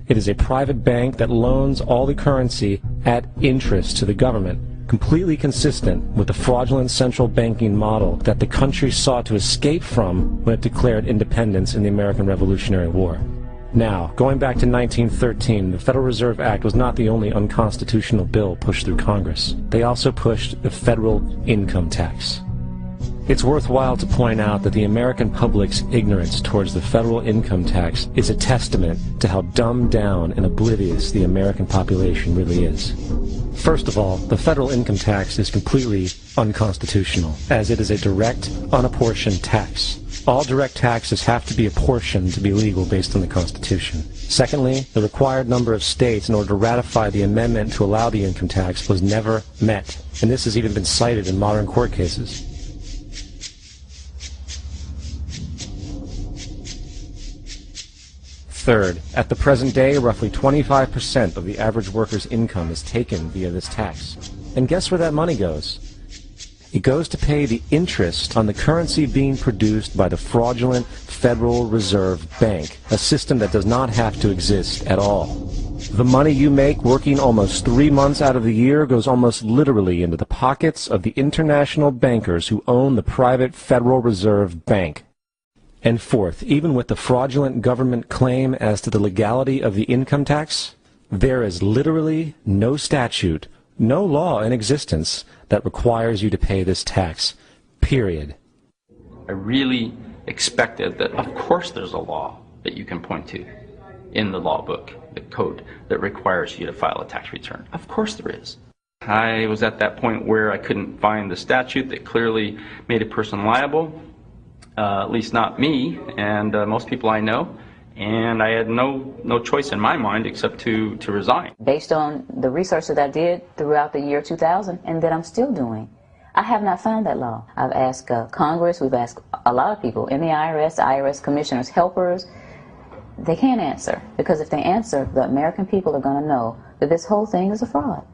It is a private bank that loans all the currency at interest to the government, completely consistent with the fraudulent central banking model that the country sought to escape from when it declared independence in the American Revolutionary War. Now, going back to 1913, the Federal Reserve Act was not the only unconstitutional bill pushed through Congress. They also pushed the federal income tax. It's worthwhile to point out that the American public's ignorance towards the federal income tax is a testament to how dumbed down and oblivious the American population really is. First of all, the federal income tax is completely unconstitutional, as it is a direct, unapportioned tax. All direct taxes have to be apportioned to be legal based on the Constitution. Secondly, the required number of states in order to ratify the amendment to allow the income tax was never met, and this has even been cited in modern court cases. Third, at the present day, roughly 25% of the average worker's income is taken via this tax. And guess where that money goes? It goes to pay the interest on the currency being produced by the fraudulent Federal Reserve Bank, a system that does not have to exist at all. The money you make working almost 3 months out of the year goes almost literally into the pockets of the international bankers who own the private Federal Reserve Bank. And fourth, even with the fraudulent government claim as to the legality of the income tax, there is literally no statute, no law in existence that requires you to pay this tax, period. I really expected that, of course there's a law that you can point to in the law book, the code, that requires you to file a tax return. Of course there is. I was at that point where I couldn't find the statute that clearly made a person liable, at least not me and most people I know, and I had no choice in my mind except to resign. Based on the research that I did throughout the year 2000 and that I'm still doing, I have not found that law. I've asked Congress, we've asked a lot of people in the IRS commissioners, helpers. They can't answer, because if they answer, the American people are going to know that this whole thing is a fraud.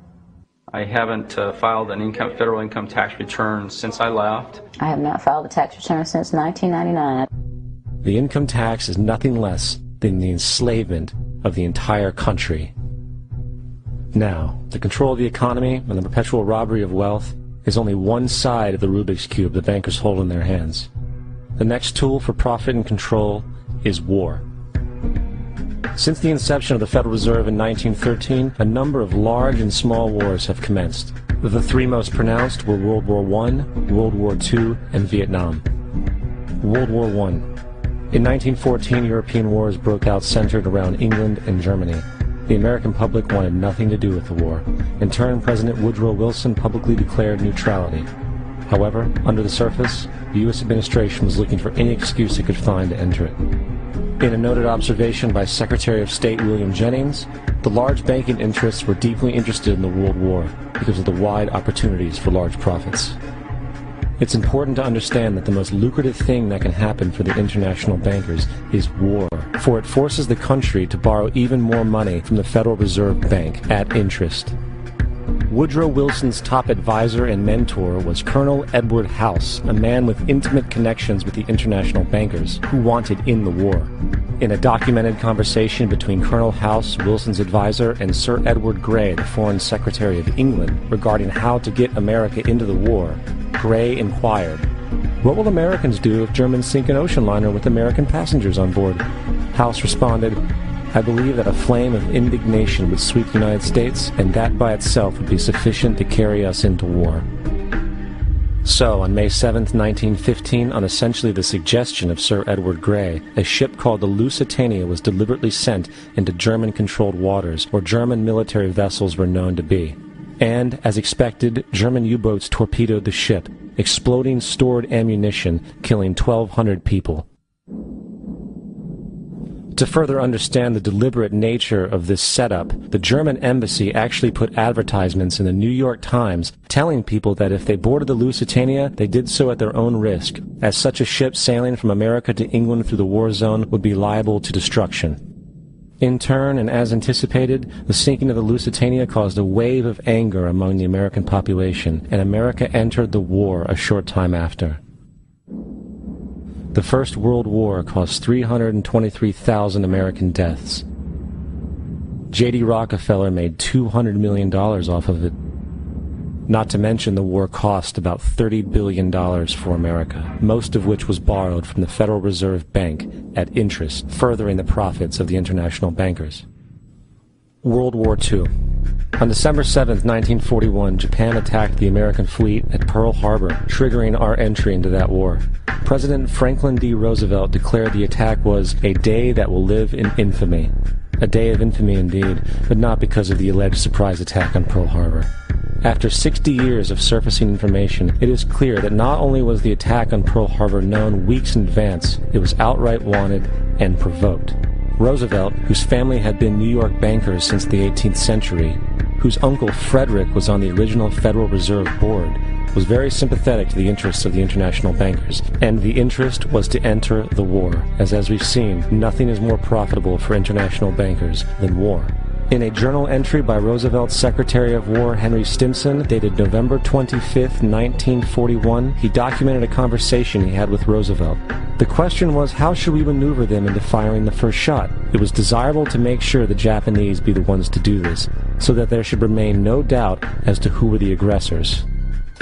I haven't filed an federal income tax return since I left. I have not filed a tax return since 1999. The income tax is nothing less than the enslavement of the entire country. Now, the control of the economy and the perpetual robbery of wealth is only one side of the Rubik's Cube the bankers hold in their hands. The next tool for profit and control is war. Since the inception of the Federal Reserve in 1913, a number of large and small wars have commenced. The three most pronounced were World War I, World War II, and Vietnam. World War I. In 1914, European wars broke out centered around England and Germany. The American public wanted nothing to do with the war. In turn, President Woodrow Wilson publicly declared neutrality. However, under the surface, the U.S. administration was looking for any excuse it could find to enter it. In a noted observation by Secretary of State William Jennings, the large banking interests were deeply interested in the World War because of the wide opportunities for large profits. It's important to understand that the most lucrative thing that can happen for the international bankers is war, for it forces the country to borrow even more money from the Federal Reserve Bank at interest. Woodrow Wilson's top advisor and mentor was Colonel Edward House, a man with intimate connections with the international bankers who wanted in the war. In a documented conversation between Colonel House, Wilson's advisor, and Sir Edward Grey, the Foreign Secretary of England, regarding how to get America into the war, Grey inquired, "What will Americans do if Germans sink an ocean liner with American passengers on board?" House responded, "I believe that a flame of indignation would sweep the United States, and that by itself would be sufficient to carry us into war." So, on May 7, 1915, on essentially the suggestion of Sir Edward Grey, a ship called the Lusitania was deliberately sent into German-controlled waters, where German military vessels were known to be. And, as expected, German U-boats torpedoed the ship, exploding stored ammunition, killing 1,200 people. To further understand the deliberate nature of this setup, the German embassy actually put advertisements in the New York Times telling people that if they boarded the Lusitania, they did so at their own risk, as such a ship sailing from America to England through the war zone would be liable to destruction. In turn, and as anticipated, the sinking of the Lusitania caused a wave of anger among the American population, and America entered the war a short time after. The First World War caused 323,000 American deaths. J.D. Rockefeller made $200 million off of it. Not to mention the war cost about $30 billion for America, most of which was borrowed from the Federal Reserve Bank at interest, furthering the profits of the international bankers. World War II. On December 7, 1941, Japan attacked the American fleet at Pearl Harbor, triggering our entry into that war. President Franklin D. Roosevelt declared the attack was a day that will live in infamy. A day of infamy indeed, but not because of the alleged surprise attack on Pearl Harbor. After 60 years of surfacing information, it is clear that not only was the attack on Pearl Harbor known weeks in advance, it was outright wanted and provoked. Roosevelt, whose family had been New York bankers since the 18th century, whose uncle Frederick was on the original Federal Reserve Board, was very sympathetic to the interests of the international bankers, and the interest was to enter the war, as we've seen, nothing is more profitable for international bankers than war. In a journal entry by Roosevelt's Secretary of War Henry Stimson, dated November 25, 1941, he documented a conversation he had with Roosevelt. The question was, how should we maneuver them into firing the first shot? It was desirable to make sure the Japanese be the ones to do this, so that there should remain no doubt as to who were the aggressors.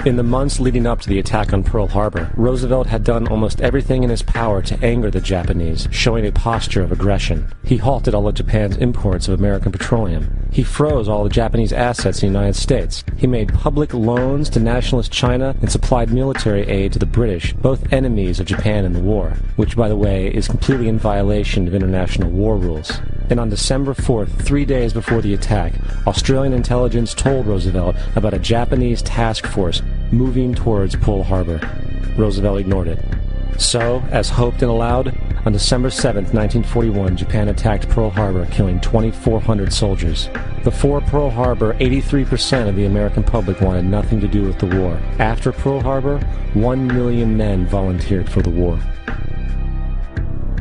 In the months leading up to the attack on Pearl Harbor, Roosevelt had done almost everything in his power to anger the Japanese, showing a posture of aggression. He halted all of Japan's imports of American petroleum. He froze all the Japanese assets in the United States. He made public loans to nationalist China and supplied military aid to the British, both enemies of Japan in the war, which, by the way, is completely in violation of international war rules. And on December 4th, 3 days before the attack, Australian intelligence told Roosevelt about a Japanese task force moving towards Pearl Harbor. Roosevelt ignored it. So, as hoped and allowed, on December 7th, 1941, Japan attacked Pearl Harbor, killing 2,400 soldiers. Before Pearl Harbor, 83% of the American public wanted nothing to do with the war. After Pearl Harbor, 1 million men volunteered for the war.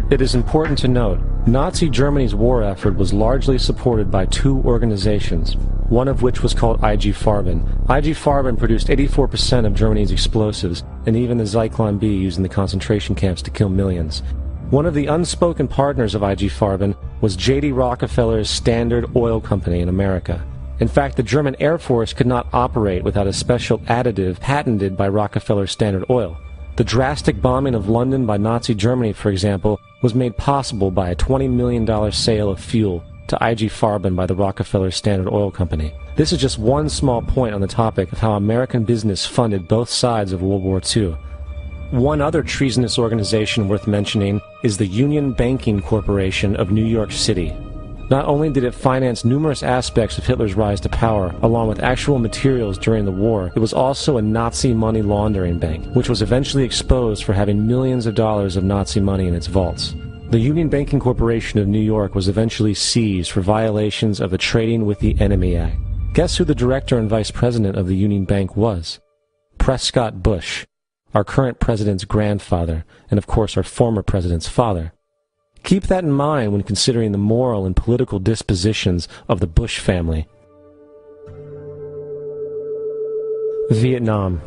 It is important to note, Nazi Germany's war effort was largely supported by two organizations, one of which was called IG Farben. IG Farben produced 84% of Germany's explosives, and even the Zyklon B used in the concentration camps to kill millions. One of the unspoken partners of IG Farben was J.D. Rockefeller's Standard Oil Company in America. In fact, the German Air Force could not operate without a special additive patented by Rockefeller Standard Oil. The drastic bombing of London by Nazi Germany, for example, was made possible by a $20 million sale of fuel, to IG Farben by the Rockefeller Standard Oil Company. This is just one small point on the topic of how American business funded both sides of World War II. One other treasonous organization worth mentioning is the Union Banking Corporation of New York City. Not only did it finance numerous aspects of Hitler's rise to power, along with actual materials during the war, it was also a Nazi money laundering bank, which was eventually exposed for having millions of dollars of Nazi money in its vaults. The Union Banking Corporation of New York was eventually seized for violations of the Trading with the Enemy Act. Guess who the director and vice president of the Union Bank was? Prescott Bush, our current president's grandfather, and of course our former president's father. Keep that in mind when considering the moral and political dispositions of the Bush family. Vietnam.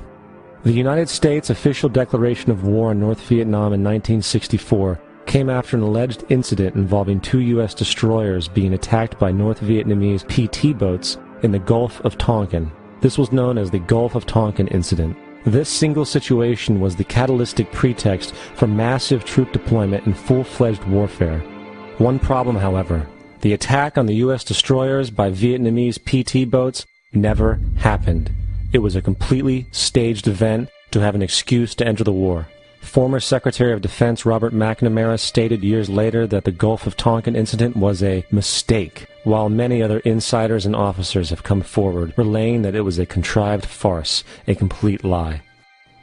The United States' official declaration of war on North Vietnam in 1964 came after an alleged incident involving 2 U.S. destroyers being attacked by North Vietnamese PT boats in the Gulf of Tonkin. This was known as the Gulf of Tonkin Incident. This single situation was the catalytic pretext for massive troop deployment and full-fledged warfare. One problem, however, the attack on the U.S. destroyers by Vietnamese PT boats never happened. It was a completely staged event to have an excuse to enter the war. Former Secretary of Defense Robert McNamara stated years later that the Gulf of Tonkin incident was a mistake, while many other insiders and officers have come forward, relaying that it was a contrived farce, a complete lie.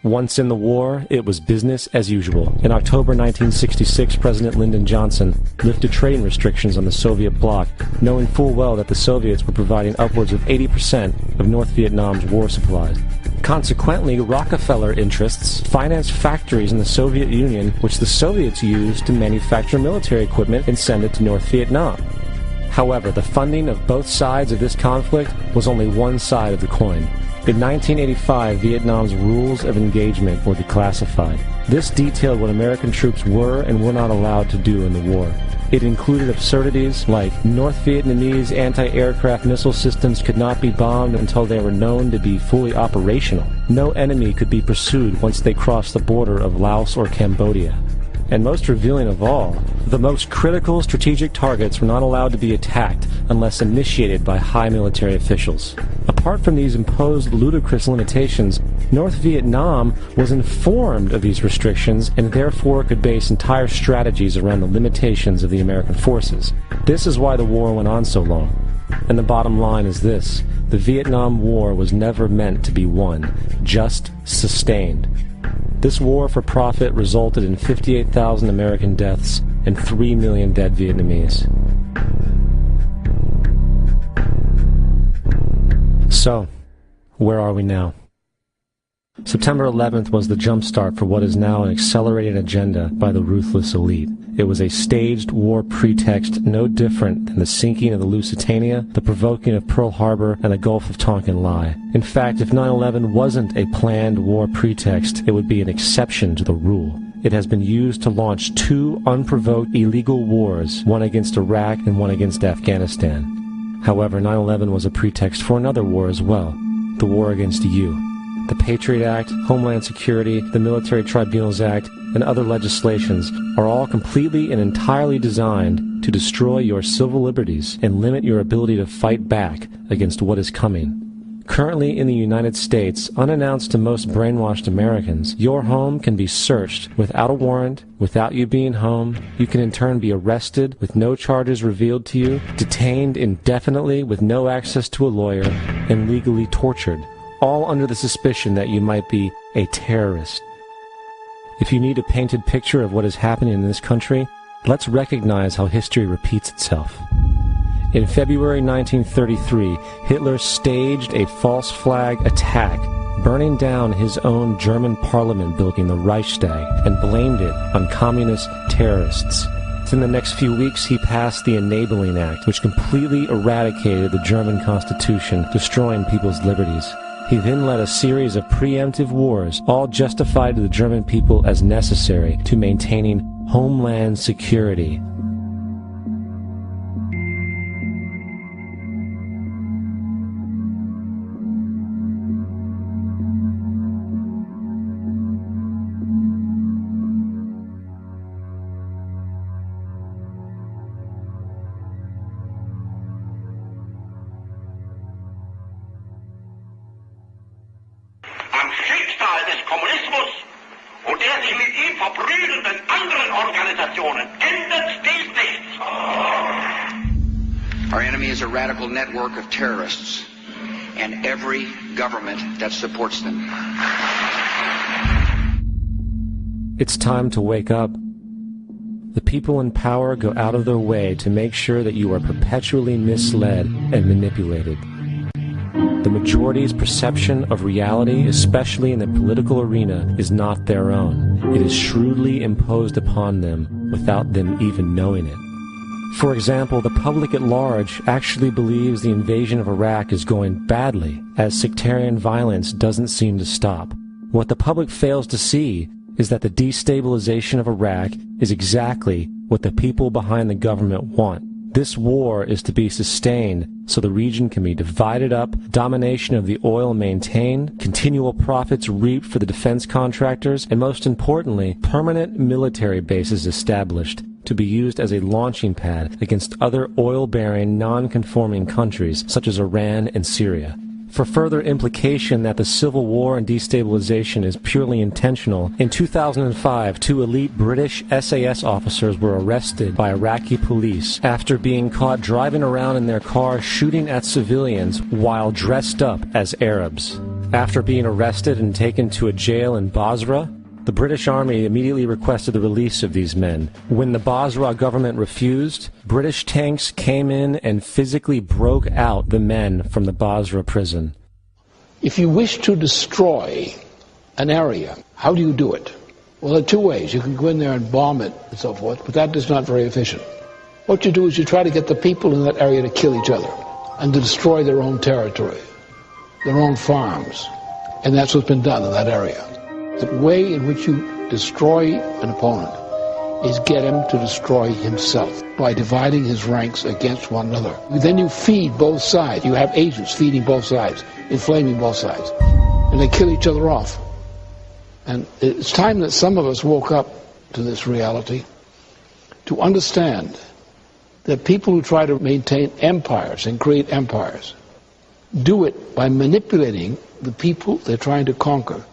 Once in the war, it was business as usual. In October 1966, President Lyndon Johnson lifted trading restrictions on the Soviet bloc, knowing full well that the Soviets were providing upwards of 80% of North Vietnam's war supplies. Consequently, Rockefeller interests financed factories in the Soviet Union, which the Soviets used to manufacture military equipment and send it to North Vietnam. However, the funding of both sides of this conflict was only one side of the coin. In 1985, Vietnam's rules of engagement were declassified. This detailed what American troops were and were not allowed to do in the war. It included absurdities like North Vietnamese anti-aircraft missile systems could not be bombed until they were known to be fully operational. No enemy could be pursued once they crossed the border of Laos or Cambodia. And most revealing of all, the most critical strategic targets were not allowed to be attacked unless initiated by high military officials. Apart from these imposed ludicrous limitations, North Vietnam was informed of these restrictions and therefore could base entire strategies around the limitations of the American forces. This is why the war went on so long. And the bottom line is this: the Vietnam War was never meant to be won, just sustained. This war for profit resulted in 58,000 American deaths and 3 million dead Vietnamese. So, where are we now? September 11th was the jumpstart for what is now an accelerated agenda by the ruthless elite. It was a staged war pretext no different than the sinking of the Lusitania, the provoking of Pearl Harbor, and the Gulf of Tonkin lie. In fact, if 9/11 wasn't a planned war pretext, it would be an exception to the rule. It has been used to launch 2 unprovoked illegal wars, one against Iraq and one against Afghanistan. However, 9/11 was a pretext for another war as well, the war against you. The Patriot Act, Homeland Security, the Military Tribunals Act, and other legislations are all completely and entirely designed to destroy your civil liberties and limit your ability to fight back against what is coming. Currently in the United States, unannounced to most brainwashed Americans, your home can be searched without a warrant, without you being home. You can in turn be arrested with no charges revealed to you, detained indefinitely with no access to a lawyer, and legally tortured, all under the suspicion that you might be a terrorist. If you need a painted picture of what is happening in this country, let's recognize how history repeats itself. In February 1933, Hitler staged a false flag attack, burning down his own German parliament building, the Reichstag, and blamed it on communist terrorists. In the next few weeks, he passed the Enabling Act, which completely eradicated the German Constitution, destroying people's liberties. He then led a series of preemptive wars, all justified to the German people as necessary to maintaining homeland security. am Schicksal des Kommunismus und der sich mit ihm verbrüdernden anderen Organisationen ändert dies nichts. Our enemy is a radical network of terrorists and every government that supports them. It's time to wake up. The people in power go out of their way to make sure that you are perpetually misled and manipulated. The majority's perception of reality, especially in the political arena, is not their own. It is shrewdly imposed upon them without them even knowing it. For example, the public at large actually believes the invasion of Iraq is going badly, as sectarian violence doesn't seem to stop. What the public fails to see is that the destabilization of Iraq is exactly what the people behind the government want. This war is to be sustained so the region can be divided up, domination of the oil maintained, continual profits reaped for the defense contractors, and most importantly, permanent military bases established to be used as a launching pad against other oil-bearing, non-conforming countries such as Iran and Syria. For further implication that the civil war and destabilization is purely intentional, in 2005, 2 elite British SAS officers were arrested by Iraqi police after being caught driving around in their car shooting at civilians while dressed up as Arabs. After being arrested and taken to a jail in Basra, the British Army immediately requested the release of these men. When the Basra government refused, British tanks came in and physically broke out the men from the Basra prison. If you wish to destroy an area, how do you do it? Well, there are 2 ways. You can go in there and bomb it and so forth, but that is not very efficient. What you do is you try to get the people in that area to kill each other and to destroy their own territory, their own farms. And that's what's been done in that area. The way in which you destroy an opponent is get him to destroy himself by dividing his ranks against one another. Then you feed both sides. You have agents feeding both sides, inflaming both sides. And they kill each other off. And it's time that some of us woke up to this reality to understand that people who try to maintain empires and create empires do it by manipulating the people they're trying to conquer.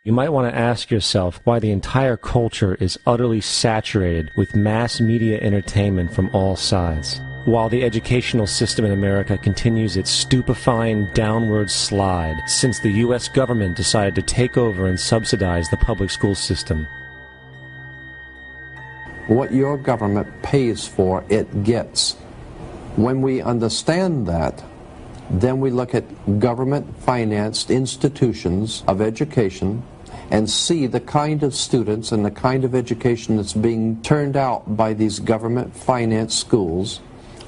You might want to ask yourself why the entire culture is utterly saturated with mass media entertainment from all sides, while the educational system in America continues its stupefying downward slide since the U.S. government decided to take over and subsidize the public school system. What your government pays for, it gets. When we understand that, then we look at government-financed institutions of education and see the kind of students and the kind of education that's being turned out by these government-financed schools.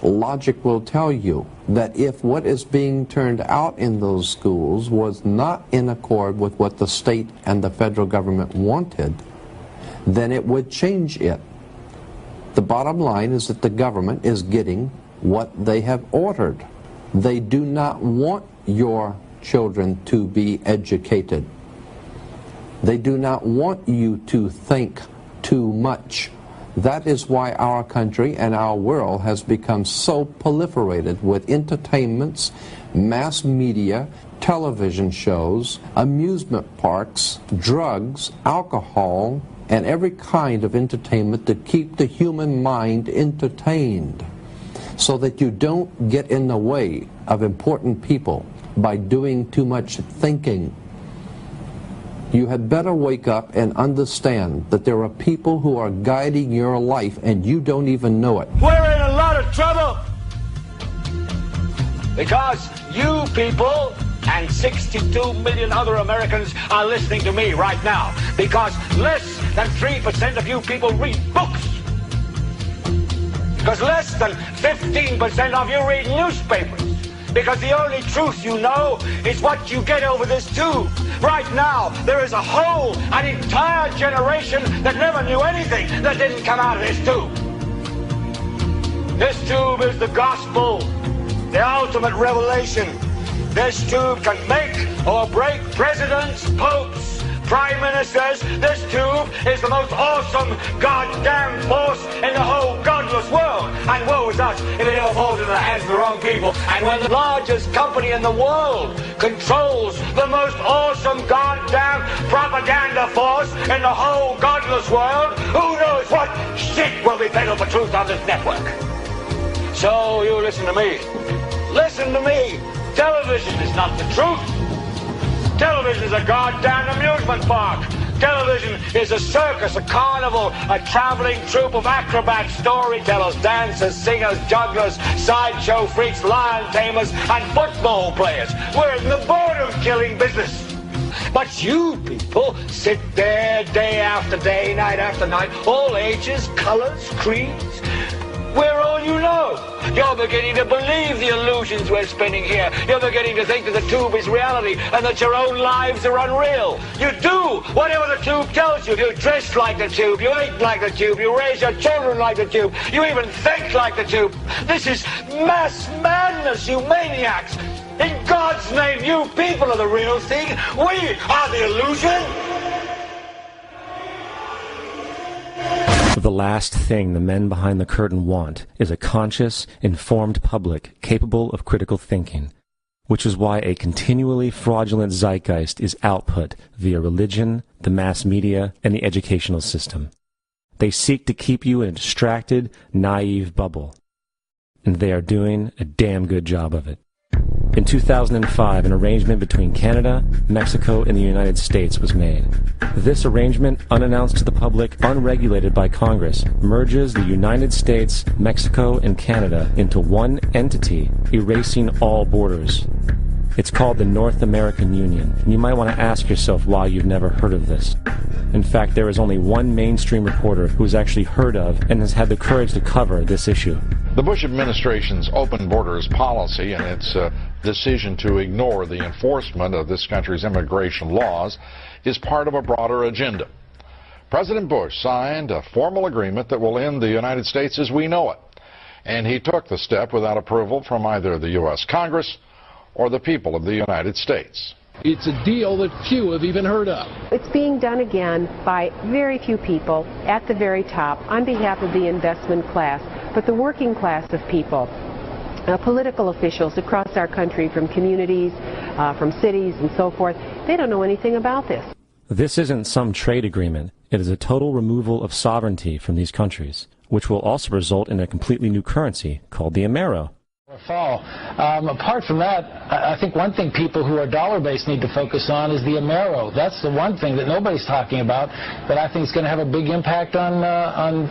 Logic will tell you that if what is being turned out in those schools was not in accord with what the state and the federal government wanted, then it would change it. The bottom line is that the government is getting what they have ordered. They do not want your children to be educated. They do not want you to think too much. That is why our country and our world has become so proliferated with entertainments, mass media, television shows, amusement parks, drugs, alcohol, and every kind of entertainment to keep the human mind entertained, so that you don't get in the way of important people by doing too much thinking. You had better wake up and understand that there are people who are guiding your life and you don't even know it. We're in a lot of trouble because you people and 62 million other Americans are listening to me right now, because less than 3% of you people read books, because less than 15% of you read newspapers, because the only truth you know is what you get over this tube. Right now, there is an entire generation that never knew anything that didn't come out of this tube. This tube is the gospel, the ultimate revelation. This tube can make or break presidents, popes, prime ministers. This tube is the most awesome goddamn force in the whole godless world. And woe is us if it ever falls into the hands of the wrong people. people. And when the largest company in the world controls the most awesome goddamn propaganda force in the whole godless world, who knows what shit will be peddled for truth on this network. So you listen to me. Listen to me. Television is not the truth. Television is a goddamn amusement park. Television is a circus, a carnival, a traveling troupe of acrobats, storytellers, dancers, singers, jugglers, sideshow freaks, lion tamers, and football players. We're in the boredom-killing business. But you people sit there day after day, night after night, all ages, colors, creeds. We're all you know. You're beginning to believe the illusions we're spinning here. You're beginning to think that the tube is reality and that your own lives are unreal. You do whatever the tube tells you. You dress like the tube. You eat like the tube. You raise your children like the tube. You even think like the tube. This is mass madness, you maniacs. In God's name, you people are the real thing. We are the illusion. The last thing the men behind the curtain want is a conscious, informed public capable of critical thinking, which is why a continually fraudulent zeitgeist is output via religion, the mass media, and the educational system. They seek to keep you in a distracted, naive bubble, and they are doing a damn good job of it. In 2005, an arrangement between Canada, Mexico, and the United States was made. This arrangement, unannounced to the public, unregulated by Congress, merges the United States, Mexico, and Canada into one entity, erasing all borders. It's called the North American Union, and you might want to ask yourself why you've never heard of this. In fact, there is only one mainstream reporter who has actually heard of and has had the courage to cover this issue. The Bush administration's open borders policy and its decision to ignore the enforcement of this country's immigration laws is part of a broader agenda. President Bush signed a formal agreement that will end the United States as we know it, and he took the step without approval from either the U.S. Congress or the people of the United States. It's a deal that few have even heard of. It's being done again by very few people at the very top on behalf of the investment class, but the working class of people, political officials across our country, from communities, from cities and so forth, they don't know anything about this. This isn't some trade agreement. It is a total removal of sovereignty from these countries, which will also result in a completely new currency called the Amero. Fall. Apart from that, I think one thing people who are dollar-based need to focus on is the Amero. That's the one thing that nobody's talking about, but I think is going to have a big impact on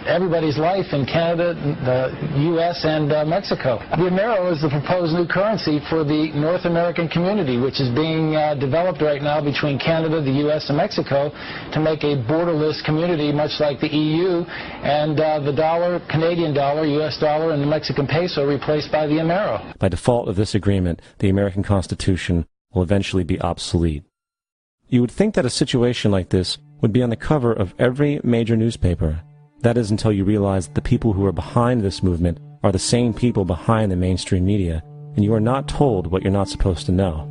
everybody's life in Canada, the U.S., and Mexico. The Amero is the proposed new currency for the North American community, which is being developed right now between Canada, the U.S., and Mexico to make a borderless community, much like the EU, and the dollar, Canadian dollar, U.S. dollar, and the Mexican peso replaced by the Amero. By default of this agreement, the American Constitution will eventually be obsolete. You would think that a situation like this would be on the cover of every major newspaper. That is until you realize that the people who are behind this movement are the same people behind the mainstream media, and you are not told what you're not supposed to know.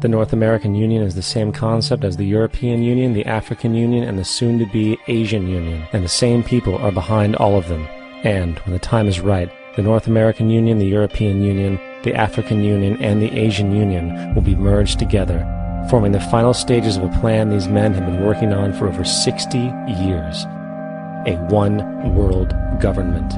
The North American Union is the same concept as the European Union, the African Union, and the soon-to-be Asian Union, and the same people are behind all of them. And, when the time is right, the North American Union, the European Union, the African Union, and the Asian Union will be merged together, forming the final stages of a plan these men have been working on for over 60 years. A one-world government.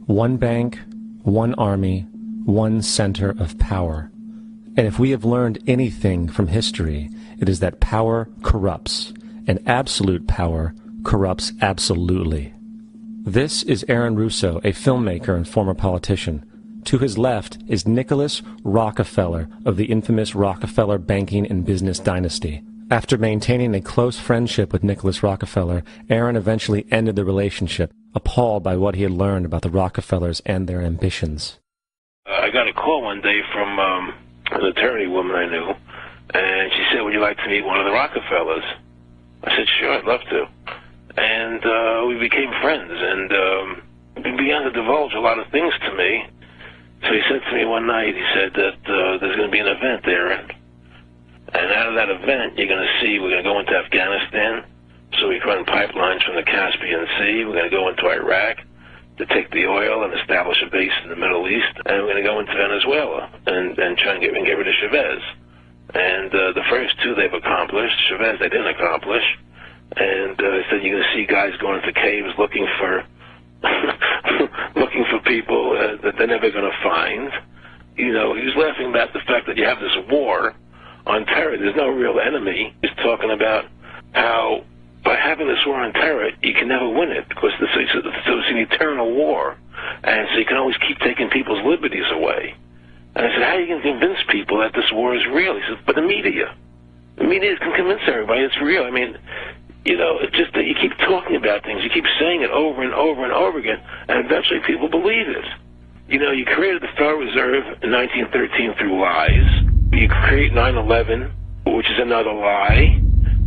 One bank, one army, one center of power. And if we have learned anything from history, it is that power corrupts, and absolute power corrupts absolutely. This is Aaron Russo, a filmmaker and former politician. To his left is Nicholas Rockefeller of the infamous Rockefeller banking and business dynasty. After maintaining a close friendship with Nicholas Rockefeller, Aaron eventually ended the relationship, appalled by what he had learned about the Rockefellers and their ambitions. I got a call one day from an attorney woman I knew, and she said, "Would you like to meet one of the Rockefellers?" I said, "Sure, I'd love to." And we became friends, and he began to divulge a lot of things to me. So he said to me one night, he said that there's going to be an event there, and out of that event, you're going to see, we're going to go into Afghanistan, so we can run pipelines from the Caspian Sea. We're going to go into Iraq to take the oil and establish a base in the Middle East, and we're going to go into Venezuela and try and get rid of Chavez. And the first two they've accomplished. Chavez they didn't accomplish. And he said you're going to see guys going into caves looking for looking for people that they're never going to find. You know, he was laughing about the fact that you have this war on terror. There's no real enemy. He's talking about how by having this war on terror, you can never win it because so it's an eternal war. And so you can always keep taking people's liberties away. And I said, how are you going to convince people that this war is real? He said, but the media. The media can convince everybody it's real. I mean, you know, it's just that you keep talking about things. You keep saying it over and over and over again, and eventually people believe it. You know, you created the Federal Reserve in 1913 through lies. You create 9/11, which is another lie.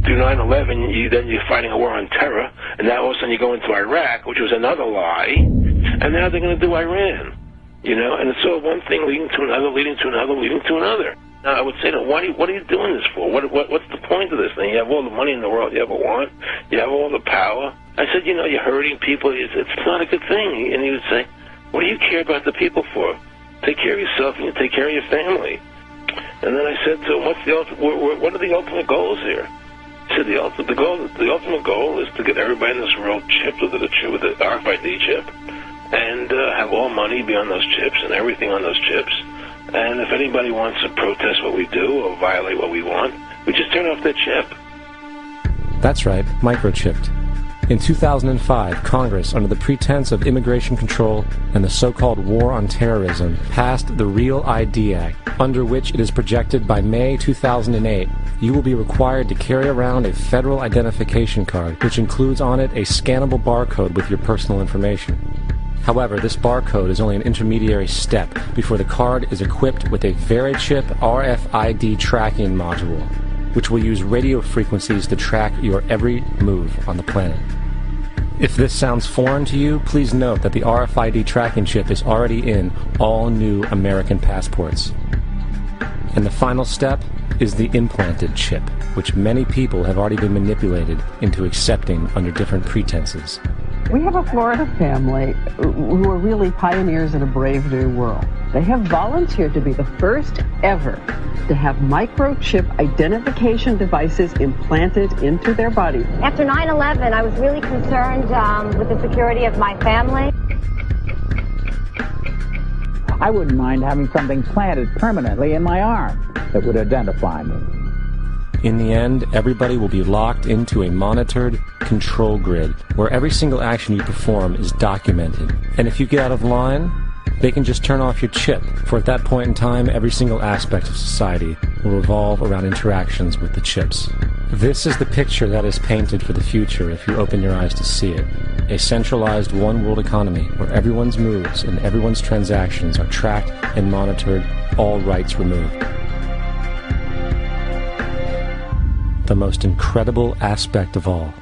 Through 9/11, then you're fighting a war on terror, and now all of a sudden you go into Iraq, which was another lie, and now they're going to do Iran. You know, and it's all one thing leading to another, leading to another, leading to another. Now, I would say, what are you doing this for? What's the point of this thing? You have all the money in the world you ever want. You have all the power. I said, you know, you're hurting people. It's not a good thing. And he would say, what do you care about the people for? Take care of yourself and you take care of your family. And then I said to him, what are the ultimate goals here? He said, the ultimate goal is to get everybody in this world chipped with the RFID chip and have all money be on those chips and everything on those chips. And if anybody wants to protest what we do or violate what we want, we just turn off their chip. That's right, microchipped. In 2005, Congress, under the pretense of immigration control and the so-called war on terrorism, passed the Real ID Act, under which it is projected by May 2008, you will be required to carry around a federal identification card, which includes on it a scannable barcode with your personal information. However, this barcode is only an intermediary step before the card is equipped with a VeriChip RFID tracking module, which will use radio frequencies to track your every move on the planet. If this sounds foreign to you, please note that the RFID tracking chip is already in all new American passports. And the final step is the implanted chip, which many people have already been manipulated into accepting under different pretenses. We have a Florida family who are really pioneers in a brave new world. They have volunteered to be the first ever to have microchip identification devices implanted into their bodies. After 9/11, I was really concerned with the security of my family. I wouldn't mind having something planted permanently in my arm that would identify me. In the end, everybody will be locked into a monitored control grid where every single action you perform is documented. And if you get out of line, they can just turn off your chip, for at that point in time, every single aspect of society will revolve around interactions with the chips. This is the picture that is painted for the future if you open your eyes to see it. A centralized one-world economy where everyone's moves and everyone's transactions are tracked and monitored, all rights removed. The most incredible aspect of all.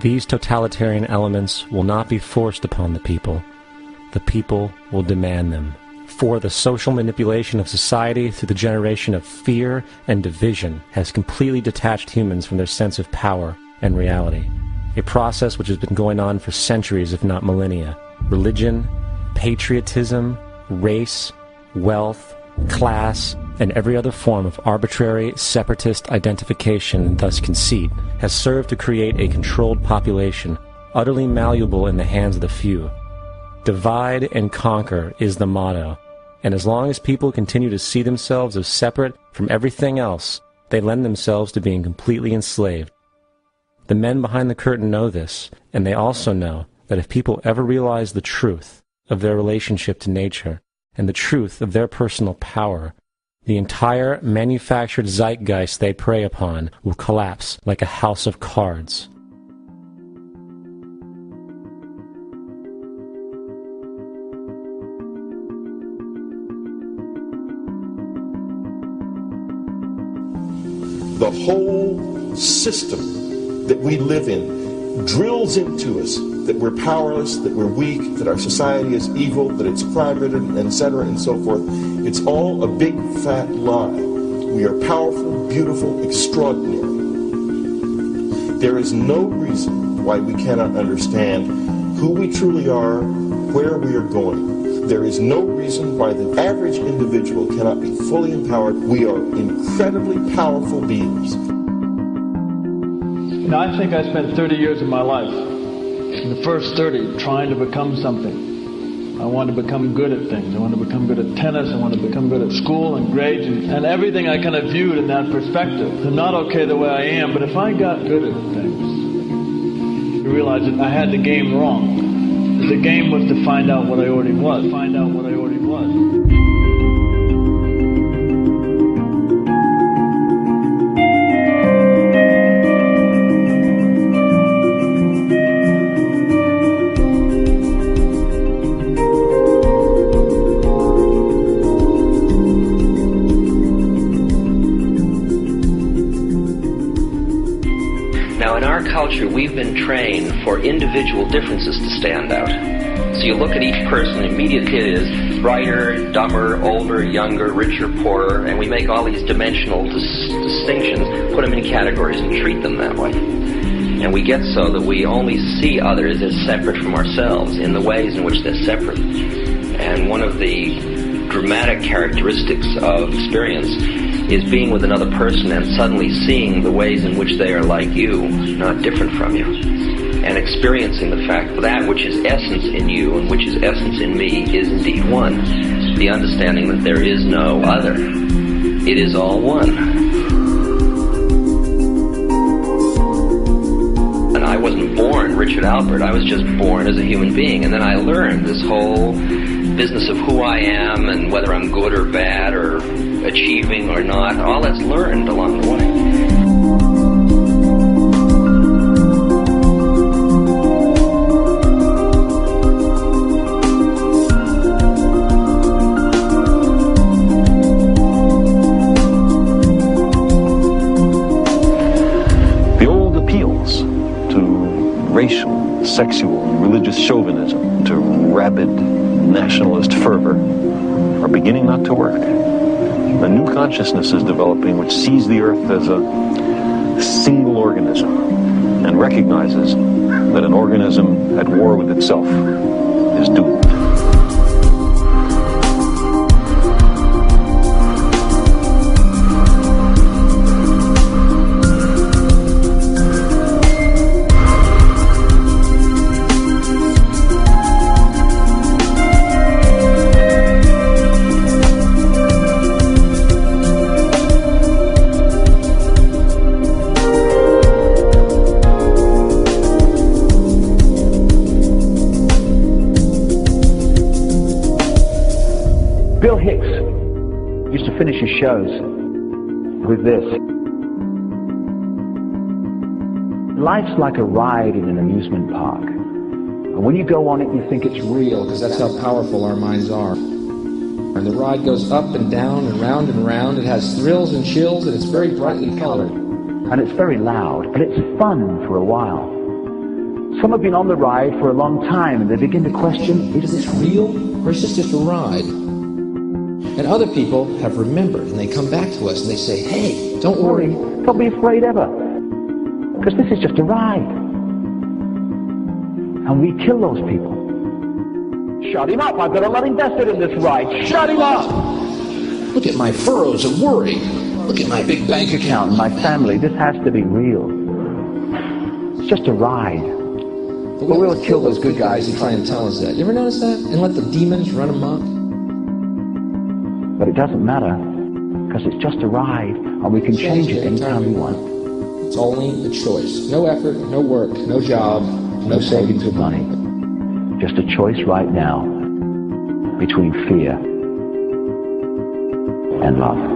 These totalitarian elements will not be forced upon the people. The people will demand them. For the social manipulation of society through the generation of fear and division has completely detached humans from their sense of power and reality. A process which has been going on for centuries, if not millennia. Religion, patriotism, race, wealth, class, and every other form of arbitrary, separatist identification and thus conceit has served to create a controlled population, utterly malleable in the hands of the few. Divide and conquer is the motto, And as long as people continue to see themselves as separate from everything else, they lend themselves to being completely enslaved. The men behind the curtain know this, and they also know that if people ever realize the truth of their relationship to nature and the truth of their personal power, the entire manufactured zeitgeist they prey upon will collapse like a house of cards. The whole system that we live in drills into us that we're powerless, that we're weak, that our society is evil, that it's crime-ridden, etc., and so forth. It's all a big, fat lie. We are powerful, beautiful, extraordinary. There is no reason why we cannot understand who we truly are, where we are going. There is no reason why the average individual cannot be fully empowered. We are incredibly powerful beings. You know, I think I spent 30 years of my life, in the first 30, trying to become something. I wanted to become good at things. I wanted to become good at tennis. I wanted to become good at school and grades and everything I kind of viewed in that perspective. I'm not okay the way I am, but if I got good at things, I realized that I had the game wrong. The game was to find out what I already was. Find out what I already was. Culture, we've been trained for individual differences to stand out. So you look at each person, the immediate hit is brighter, dumber, older, younger, richer, poorer, and we make all these dimensional distinctions, put them in categories and treat them that way. And we get so that we only see others as separate from ourselves in the ways in which they're separate. And one of the dramatic characteristics of experience is being with another person and suddenly seeing the ways in which they are like you, not different from you. And experiencing the fact that that which is essence in you and which is essence in me is indeed one. The understanding that there is no other. It is all one. And I wasn't born Richard Albert. I was just born as a human being. And then I learned this whole business of who I am and whether I'm good or bad or achieving or not. All that's learned along the way. The old appeals to racial, sexual, and religious chauvinism, to rabid nationalist fervor, are beginning not to work. A new consciousness is developing which sees the earth as a single organism and recognizes that an organism at war with itself is doomed. Finish his shows with this. Life's like a ride in an amusement park. And when you go on it, you think it's real, because that's how powerful our minds are. And the ride goes up and down and round and round. It has thrills and chills, and it's very brightly colored. And it's very loud, but it's fun for a while. Some have been on the ride for a long time, and they begin to question, is this real, or is this just a ride? And other people have remembered, and they come back to us and they say, hey, don't worry. Don't be afraid ever, because this is just a ride. And we kill those people. Shut him up. I've got a lot invested in this ride. Shut him up. Look at my furrows of worry. Look at my big bank account. My family. This has to be real. It's just a ride. But we'll kill those good guys who try and tell us that. You ever notice that? And let the demons run amok? But it doesn't matter, because it's just a ride, and we can change it anytime we want. It's only a choice. No effort, no work, no job, no savings of money. Just a choice right now between fear and love.